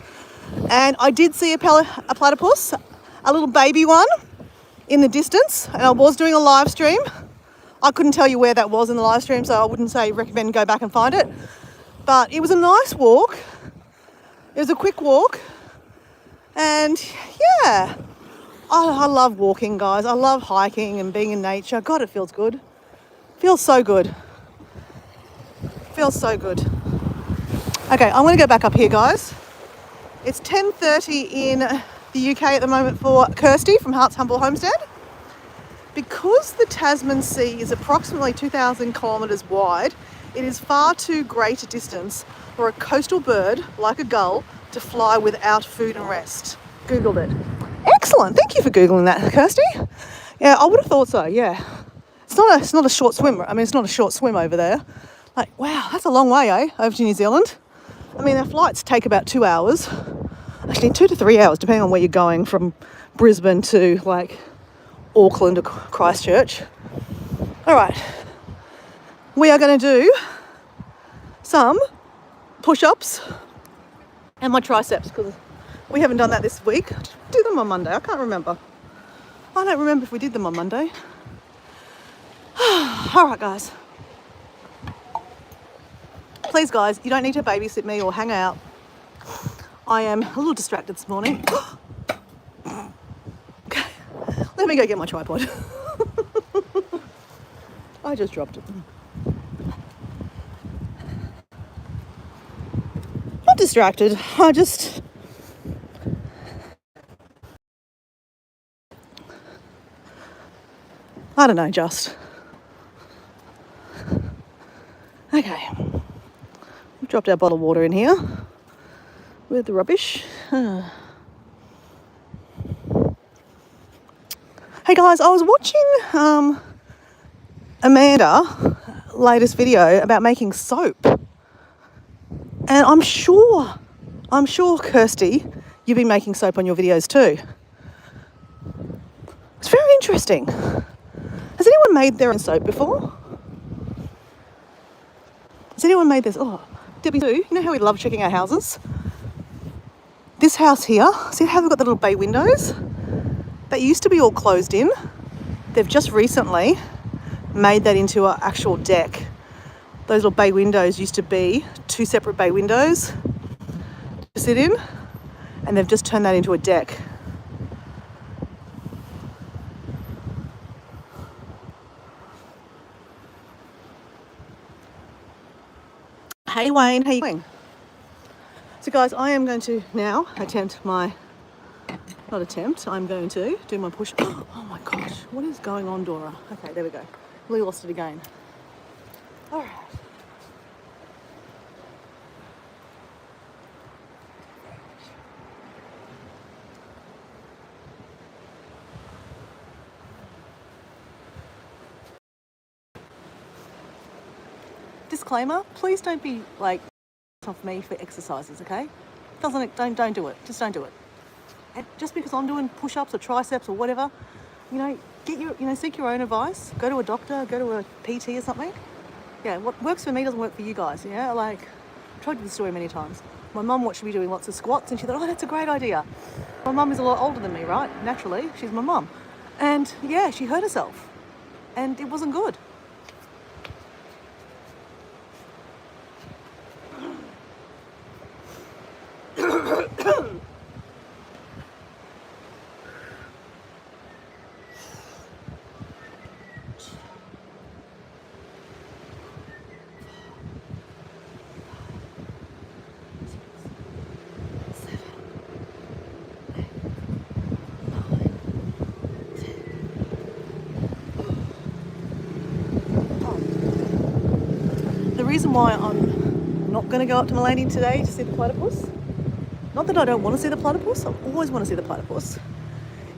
And I did see a platypus, a little baby one, in the distance, and I was doing a live stream. I couldn't tell you where that was in the live stream, so I wouldn't recommend go back and find it. But it was a nice walk. It was a quick walk. And yeah, I love walking, guys. I love hiking and being in nature. God, it feels good. Feels so good. Feels so good. Okay, I'm going to go back up here, guys. It's 10:30 in the UK at the moment for Kirsty from Heart's Humble Homestead. Because the Tasman Sea is approximately 2,000 kilometres wide, it is far too great a distance for a coastal bird like a gull to fly without food and rest. Googled it. Excellent. Thank you for Googling that, Kirsty. Yeah, I would have thought so, yeah. It's not a short swim. I mean, it's not a short swim over there. Like, wow, that's a long way, eh, over to New Zealand. I mean, our flights take about 2 hours. Actually, 2 to 3 hours, depending on where you're going, from Brisbane to, like, Auckland or Christchurch. All right. We are going to do some push-ups and my triceps, because we haven't done that this week. Do them on Monday. I can't remember. I don't remember if we did them on Monday. All right, guys. Please, guys, you don't need to babysit me or hang out. I am a little distracted this morning. Okay, let me go get my tripod. I just dropped it. Not distracted. I don't know, just. Okay. We've dropped our bottle of water in here with the rubbish. Hey guys, I was watching Amanda's latest video about making soap. And I'm sure, Kirsty, you've been making soap on your videos too. It's very interesting. Has anyone made their own soap before? Has anyone made this? Oh, Debbie too. You know how we love checking our houses? This house here, see how they've got the little bay windows? They used to be all closed in. They've just recently made that into an actual deck. Those little bay windows used to be 2 separate bay windows to sit in, and they've just turned that into a deck. Hey Wayne, how you doing? So guys, I am going to now I'm going to do my push. Oh my gosh, what is going on, Dora? Okay, there we go. We lost it again. All right. Disclaimer, please don't be like off me for exercises, okay? Don't do it. Just don't do it. And just because I'm doing push-ups or triceps or whatever, seek your own advice. Go to a doctor, go to a PT or something. Yeah, what works for me doesn't work for you guys, yeah? Like, I've told you the story many times. My mum watched me doing lots of squats and she thought, oh, that's a great idea. My mum is a lot older than me, right? Naturally, she's my mum. And yeah, she hurt herself and it wasn't good. The reason why I'm not going to go up to Mullany today to see the platypus, not that I don't want to see the platypus, I always want to see the platypus,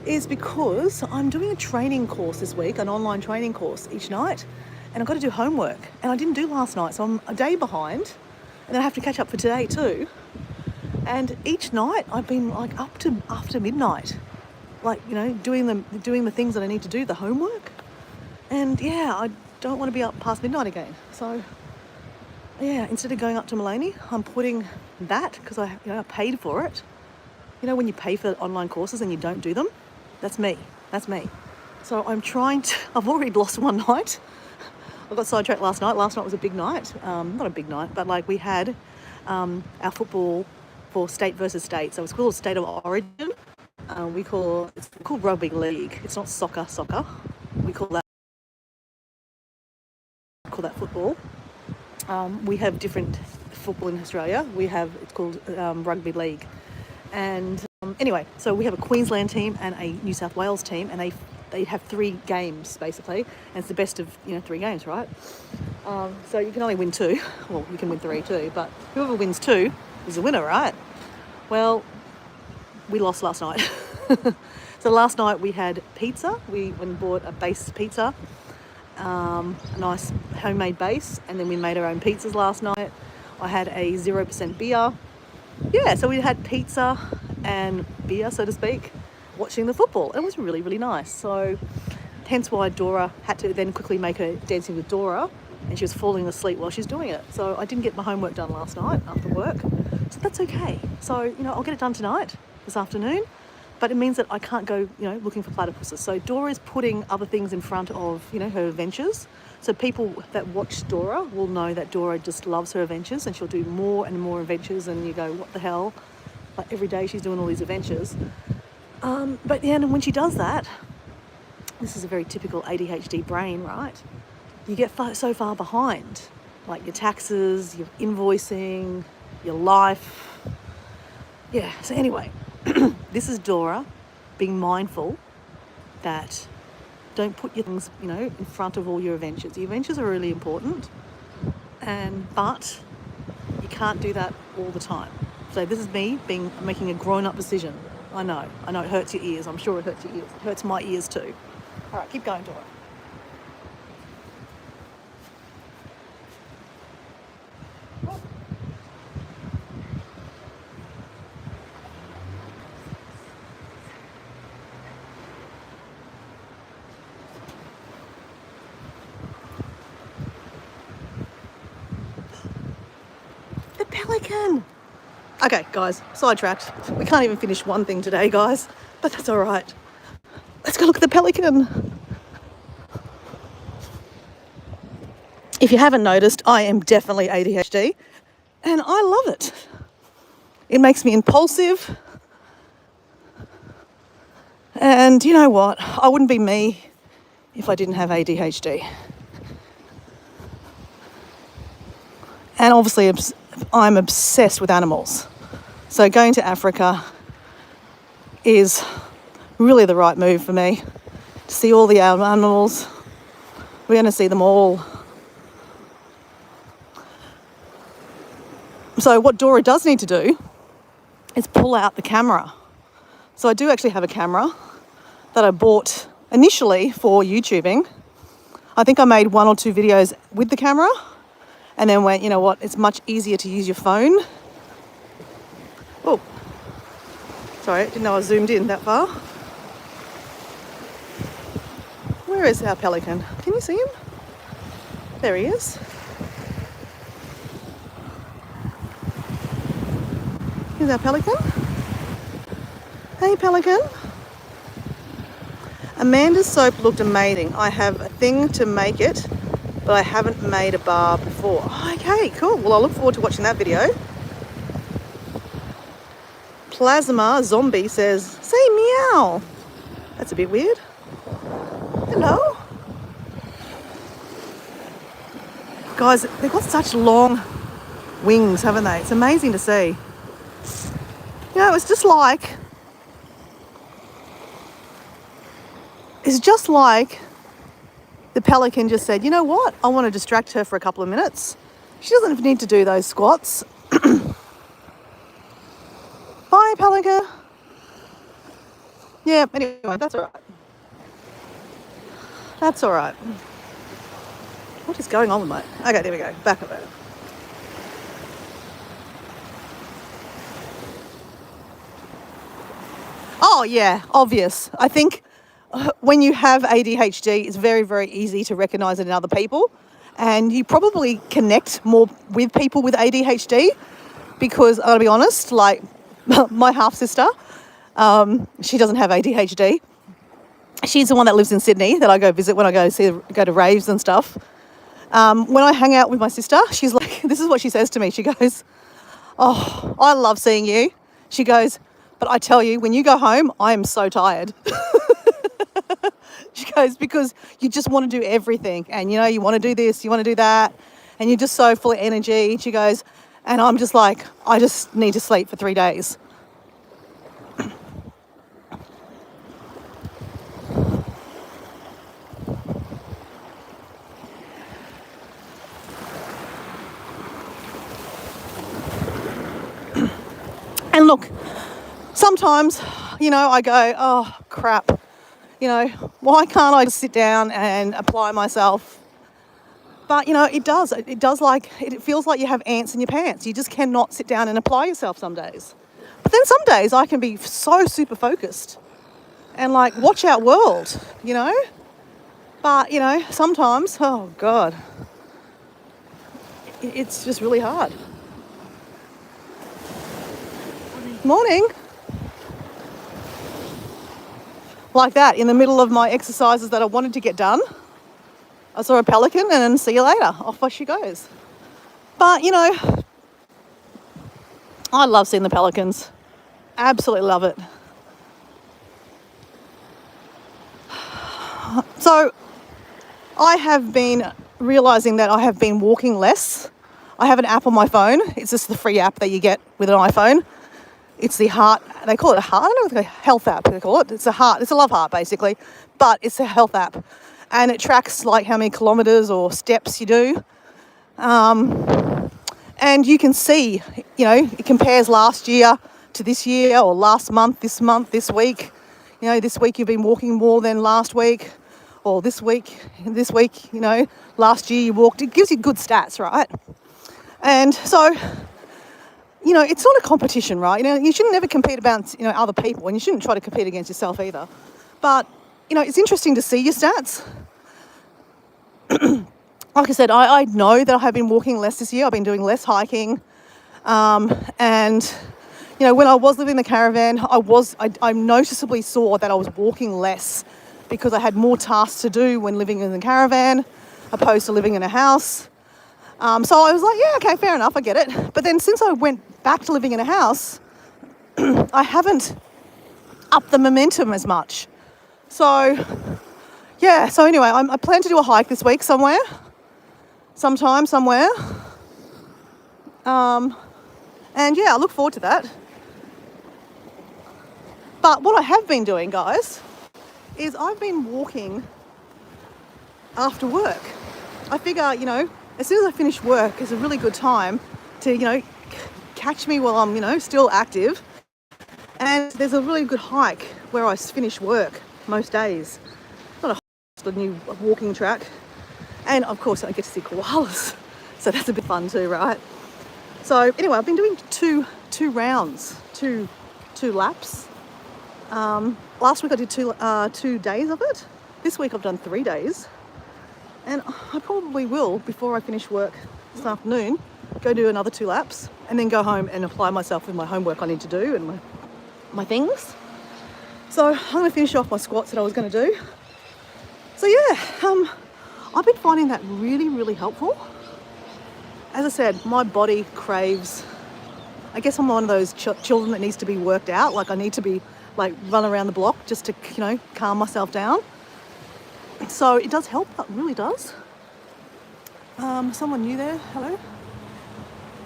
is because I'm doing a training course this week, an online training course each night, and I've got to do homework, and I didn't do last night, so I'm a day behind, and then I have to catch up for today too. And each night I've been like up to after midnight, like, doing the things that I need to do, the homework, and yeah, I don't want to be up past midnight again. So yeah, instead of going up to Mullany, I'm putting that, because I paid for it. When you pay for online courses and you don't do them, that's me. So I've already lost one night. I got sidetracked last night. Last night was a big night. Not a big night, but like we had our football for state versus state. So it's called State of Origin. It's called rugby league. It's not soccer. We call that football. We have different football in Australia. It's called rugby league. And Anyway, so we have a Queensland team and a New South Wales team, and they have 3 games basically, and it's the best of 3 games, right? So you can only win 2. Well, you can win 3 too, but whoever wins 2 is the winner, right? Well, we lost last night. So last night we had pizza. We went and bought a base pizza, a nice homemade base, and then we made our own pizzas last night. I had a 0% beer. Yeah, so we had pizza and beer, so to speak, watching the football. It was really, really nice. So hence why Dora had to then quickly make her Dancing with Dora, and she was falling asleep while she's doing it. So I didn't get my homework done last night after work. So that's okay. So, I'll get it done tonight, this afternoon. But it means that I can't go, looking for platypuses. So Dora is putting other things in front of, her adventures. So people that watch Dora will know that Dora just loves her adventures, and she'll do more and more adventures, and you go, what the hell? Like every day she's doing all these adventures. But yeah, and when she does that, this is a very typical ADHD brain, right? You get so far behind, like your taxes, your invoicing, your life. Yeah, so anyway, this is Dora being mindful that don't put your things, in front of all your adventures. Your adventures are really important, but you can't do that all the time. So this is me making a grown-up decision. I know it hurts your ears. I'm sure it hurts your ears. It hurts my ears too. All right, keep going, Dora. The pelican. Okay, guys, sidetracked. We can't even finish one thing today, guys, but that's all right. Let's go look at the pelican. If you haven't noticed, I am definitely ADHD, and I love it. It makes me impulsive, and you know what? I wouldn't be me if I didn't have ADHD. And obviously, I'm obsessed with animals. So going to Africa is really the right move for me. To see all the animals. We're going to see them all. So what Dora does need to do is pull out the camera. So I do actually have a camera that I bought initially for YouTubing. I think I made 1 or 2 videos with the camera, and then went, you know what, it's much easier to use your phone. Oh, sorry, didn't know I zoomed in that far. Where is our pelican? Can you see him? There he is. Here's our pelican. Hey, pelican. Amanda's soap looked amazing. I have a thing to make it, but I haven't made a bar before. Okay, cool. Well, I look forward to watching that video. Plasma Zombie says, say meow. That's a bit weird. Hello. Guys, they've got such long wings, haven't they? It's amazing to see. It's just like the pelican just said, you know what? I want to distract her for a couple of minutes. She doesn't need to do those squats. Bye, pelican. Yeah, anyway, that's all right. That's all right. What is going on with my... Okay, there we go. Back of it. Oh, yeah, obvious. I think when you have ADHD, it's very, very easy to recognise it in other people. And you probably connect more with people with ADHD because, I'll be honest, like my half-sister, she doesn't have ADHD. She's the one that lives in Sydney that I go visit when I go to raves and stuff. When I hang out with my sister, she's like, this is what she says to me. She goes, oh, I love seeing you. She goes, but I tell you, when you go home, I am so tired. She goes, because you just want to do everything. And, you want to do this, you want to do that. And you're just so full of energy. She goes, and I'm just like, I just need to sleep for 3 days. look, sometimes, you know, I go, oh, crap, you know, why can't I just sit down and apply myself? But, you know, it does, like, it feels like you have ants in your pants. You just cannot sit down and apply yourself some days. But then some days I can be so super focused and, like, watch out world, you know? But, you know, sometimes, oh, God, it's just really hard. Morning. Like that, in the middle of my exercises that I wanted to get done, I saw a pelican and then see you later. Off she goes. But, you know, I love seeing the pelicans. Absolutely love it. So I have been realising that I have been walking less. I have an app on my phone. It's just the free app that you get with an iPhone. It's the heart, they call it a heart, I don't know, health app they call it. It's a heart, it's a love heart basically, but it's a health app. And it tracks like how many kilometres or steps you do. And you can see, you know, it compares last year to this year, or last month, this week. You know, this week you've been walking more than last week, or this week, you know, last year you walked. It gives you good stats, right? And so, you know, it's not a competition, right? You know, you shouldn't never compete against, you know, other people, and you shouldn't try to compete against yourself either. But, you know, it's interesting to see your stats. Like I said, I know that I have been walking less this year. I've been doing less hiking. And, you know, when I was living in the caravan, I noticeably saw that I was walking less because I had more tasks to do when living in the caravan opposed to living in a house. So I was like, yeah, okay, fair enough, I get it. But then since I went back to living in a house, I haven't upped the momentum as much. So, yeah, so anyway, I plan to do a hike this week somewhere. And yeah, I look forward to that. But what I have been doing, guys, is I've been walking after work. I figure, you know, as soon as I finish work, it's a really good time to, you know, catch me while I'm, you know, still active. And there's a really good hike where I finish work most days. Not a hike, it's a new walking track. And of course I get to see koalas. So that's a bit fun too, right? So anyway, I've been doing two rounds, two laps. Last week I did 2 days of it. This week I've done 3 days. And I probably will, before I finish work this afternoon, go do another 2 laps and then go home and apply myself with my homework I need to do and my things. So I'm going to finish off my squats that I was going to do. So yeah, I've been finding that really, really helpful. As I said, my body craves, I guess I'm one of those children that needs to be worked out. Like I need to be like run around the block just to, you know, calm myself down. So it does help, it really does. Someone new there, hello?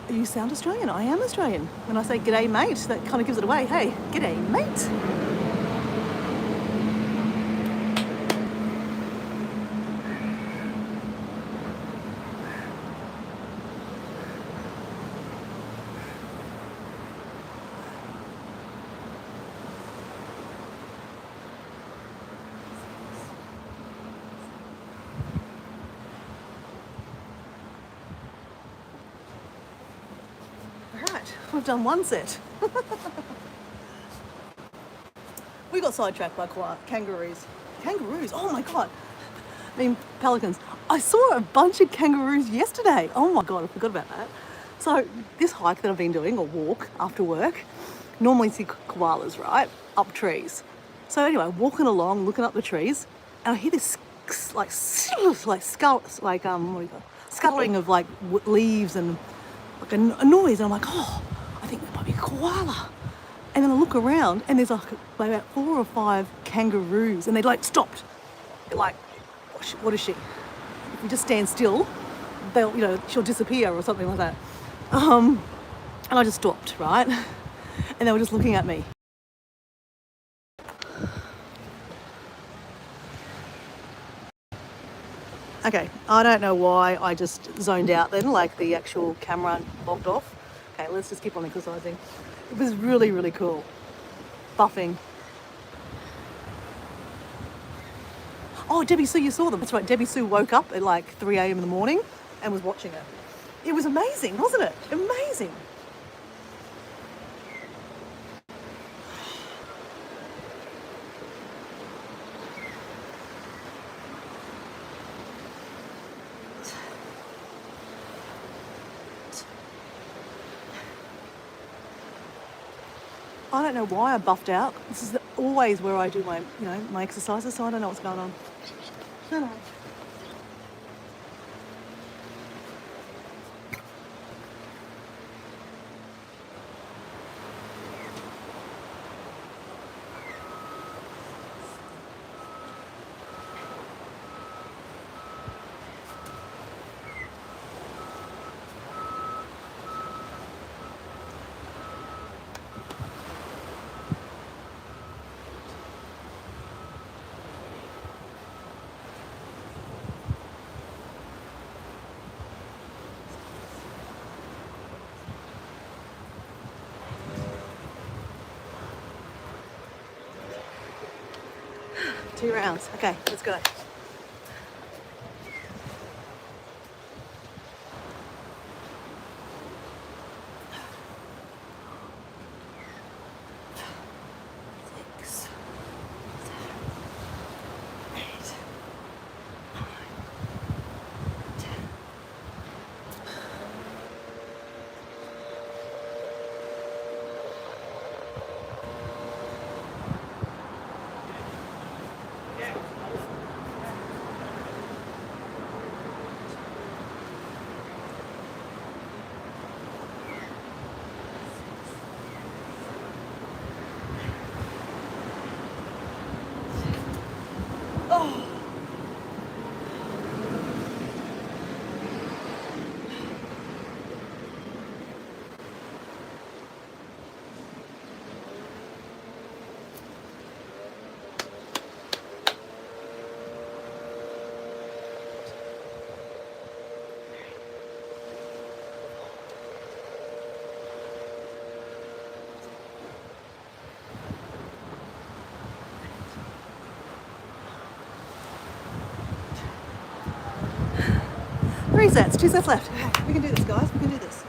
You sound Australian, I am Australian. When I say g'day mate, that kind of gives it away. Hey, g'day mate. We've done 1 set. We got sidetracked by kangaroos. Kangaroos, oh my God. I mean, pelicans. I saw a bunch of kangaroos yesterday. Oh my God, I forgot about that. So this hike that I've been doing, or walk after work, normally see koalas, right? Up trees. So anyway, walking along, looking up the trees, and I hear this scuttling of like leaves and like a noise, and I'm like, oh, I think there might be a koala. And then I look around and there's like about 4 or 5 kangaroos, and they like stopped. They're like, what is she? If you just stand still, they'll, you know, she'll disappear or something like that. And I just stopped, right? And they were just looking at me. Okay, I don't know why I just zoned out then, like the actual camera locked off. Okay, let's just keep on exercising. It was really, really cool. Buffing. Oh, Debbie Sue, you saw them. That's right. Debbie Sue woke up at like 3 a.m. in the morning and was watching it. It was amazing, wasn't it? Amazing. I don't know why I buffed out. This is always where I do my, my exercises, so I don't know what's going on. I don't know. 2 rounds. Okay, let's go. Oh. Three sets, 2 sets left. Okay, we can do this, guys. We can do this.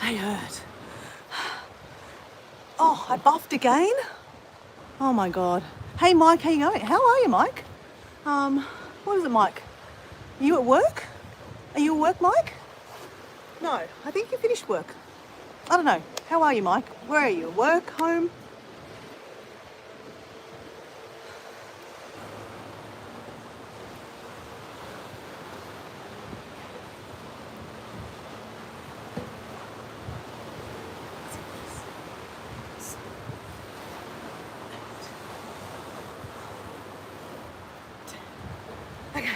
They hurt. Oh, I buffed again? Oh my God. Hey Mike, how you going? How are you, Mike? What is it, Mike? Are you at work? Are you at work, Mike? No, I think you finished work. I don't know. How are you, Mike? Where are you? Work, home? Okay.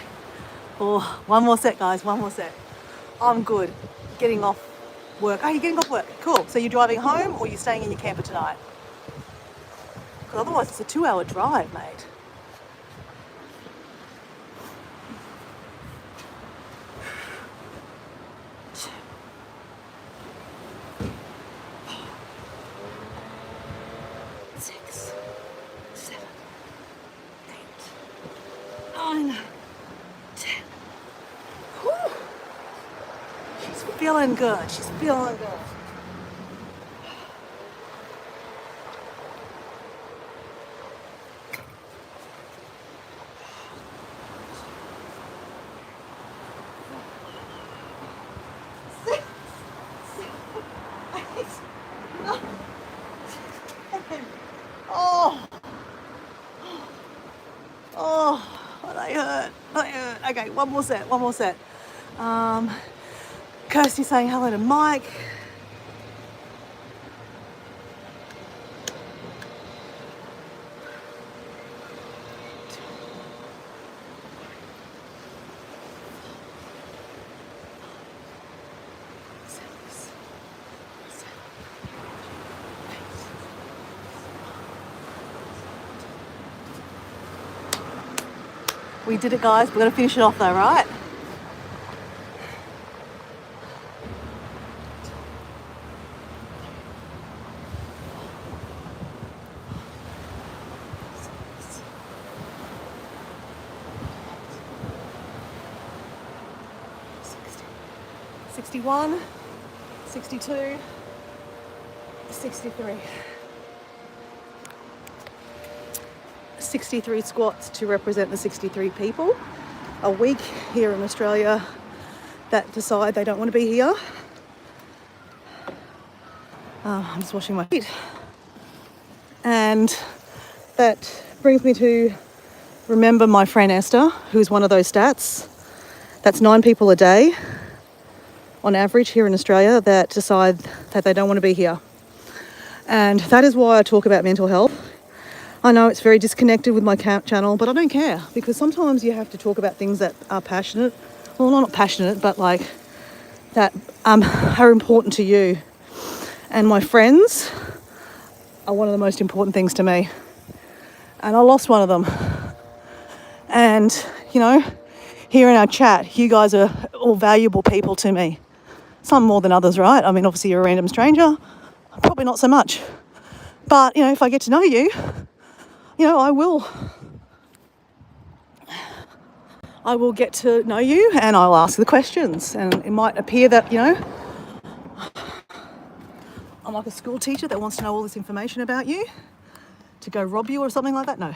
Oh, one more set, guys. One more set. I'm good. Getting off work. Oh, you're getting off work. Cool. So you're driving home or you're staying in your camper tonight? Because otherwise it's a 2-hour drive, mate. Feeling good. She's feeling good. Okay, one more set. Kirsty saying hello to Mike. We did it, guys. We're going to finish it off though, right? $61, $62, $63. 63 squats to represent the 63 people a week here in Australia that decide they don't want to be here. I'm just washing my feet. And that brings me to remember my friend Esther, who's one of those stats. That's 9 people a day on average here in Australia that decide that they don't want to be here. And that is why I talk about mental health. I know it's very disconnected with my channel, but I don't care, because sometimes you have to talk about things that are passionate. Well, not passionate, but like that are important to you. And my friends are one of the most important things to me. And I lost one of them. And, you know, here in our chat, you guys are all valuable people to me. Some more than others, right? I mean, obviously you're a random stranger. Probably not so much. But, you know, if I get to know you, you know, I will get to know you and I'll ask the questions. And it might appear that, you know, I'm like a school teacher that wants to know all this information about you to go rob you or something like that. No.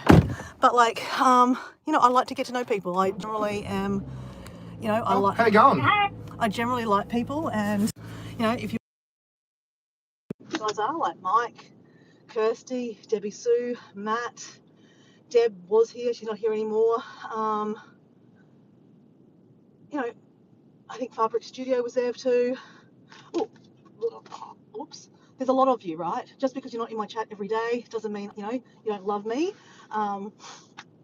But like, you know, I like to get to know people. I generally am, you know, how you going? I generally like people, and, you know, if you guys are like Mike, Kirsty, Debbie Sue, Matt, Deb was here, she's not here anymore. You know, I think Fabric Studio was there too. Oh, oops. There's a lot of you, right? Just because you're not in my chat every day doesn't mean, you know, you don't love me.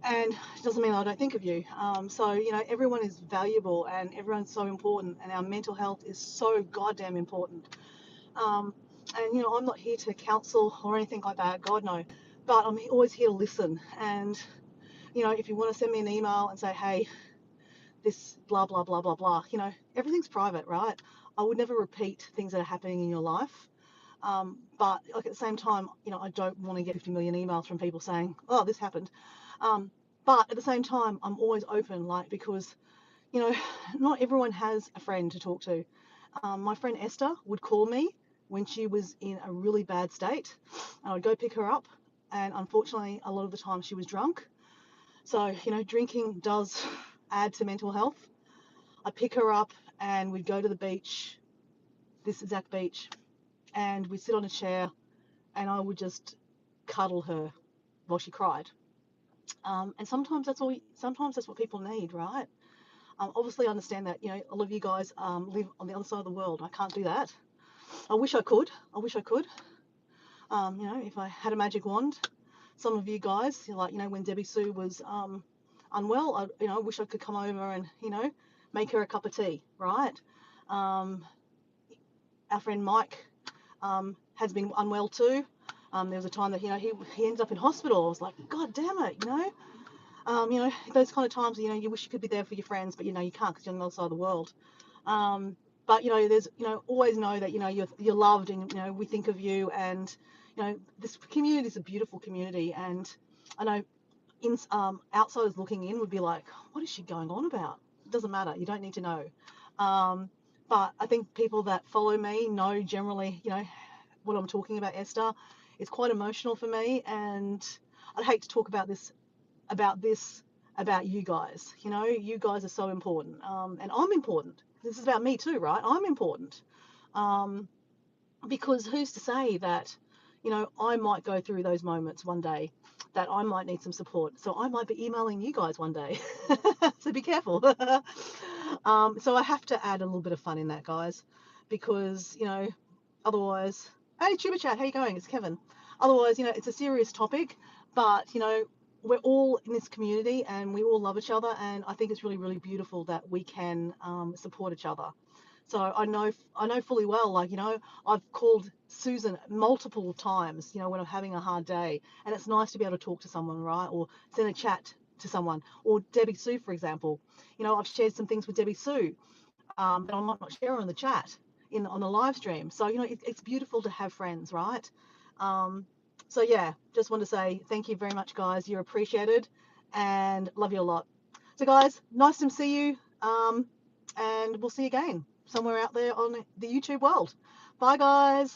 And it doesn't mean I don't think of you. So, you know, everyone is valuable and everyone's so important, and our mental health is so goddamn important. And, you know, I'm not here to counsel or anything like that, God no, but I'm always here to listen. And, you know, if you want to send me an email and say, hey, this blah, blah, blah, blah, blah, you know, everything's private, right? I would never repeat things that are happening in your life. But like at the same time, you know, I don't want to get 50 million emails from people saying, oh, this happened. But at the same time, I'm always open, like, because, you know, not everyone has a friend to talk to. My friend Esther would call me when she was in a really bad state. I would go pick her up, and unfortunately, a lot of the time she was drunk. So, you know, drinking does add to mental health. I'd pick her up and we'd go to the beach, this exact beach, and we'd sit on a chair and I would just cuddle her while she cried. And sometimes that's what people need, right? Obviously, I understand that, you know, a lot of you guys live on the other side of the world. I can't do that. I wish I could. You know, if I had a magic wand. Some of you guys, like, you know, when Debbie Sue was unwell, you know, I wish I could come over and, you know, make her a cup of tea, right? Our friend Mike has been unwell too. There was a time that, you know, he ended up in hospital. I was like, God damn it, you know. You know, those kind of times, you know, you wish you could be there for your friends, but, you know, you can't because you're on the other side of the world. But, you know, there's, you know, always know that, you know, you're loved, and, you know, we think of you, and, you know, this community is a beautiful community. And I know outsiders looking in would be like, what is she going on about? It doesn't matter. You don't need to know. But I think people that follow me know generally, you know, what I'm talking about. Esther, it's quite emotional for me, and I'd hate to talk about you guys. You know, you guys are so important, and I'm important. This is about me too, right? I'm important, because who's to say that, you know, I might go through those moments one day. that I might need some support. So I might be emailing you guys one day. So be careful. So I have to add a little bit of fun in that, guys, because, otherwise, hey, Tuba Chat, how you going? It's Kevin. Otherwise, it's a serious topic, but, we're all in this community and we all love each other. And I think it's really, really beautiful that we can support each other. So I know fully well, I've called Susan multiple times, when I'm having a hard day, and it's nice to be able to talk to someone, right? Or send a chat to someone, or Debbie Sue, for example. I've shared some things with Debbie Sue that I might not share on the chat on the live stream. So, it's beautiful to have friends, right? So yeah, just want to say thank you very much, guys. You're appreciated and love you a lot. So guys, nice to see you. And we'll see you again somewhere out there on the YouTube world. Bye, guys.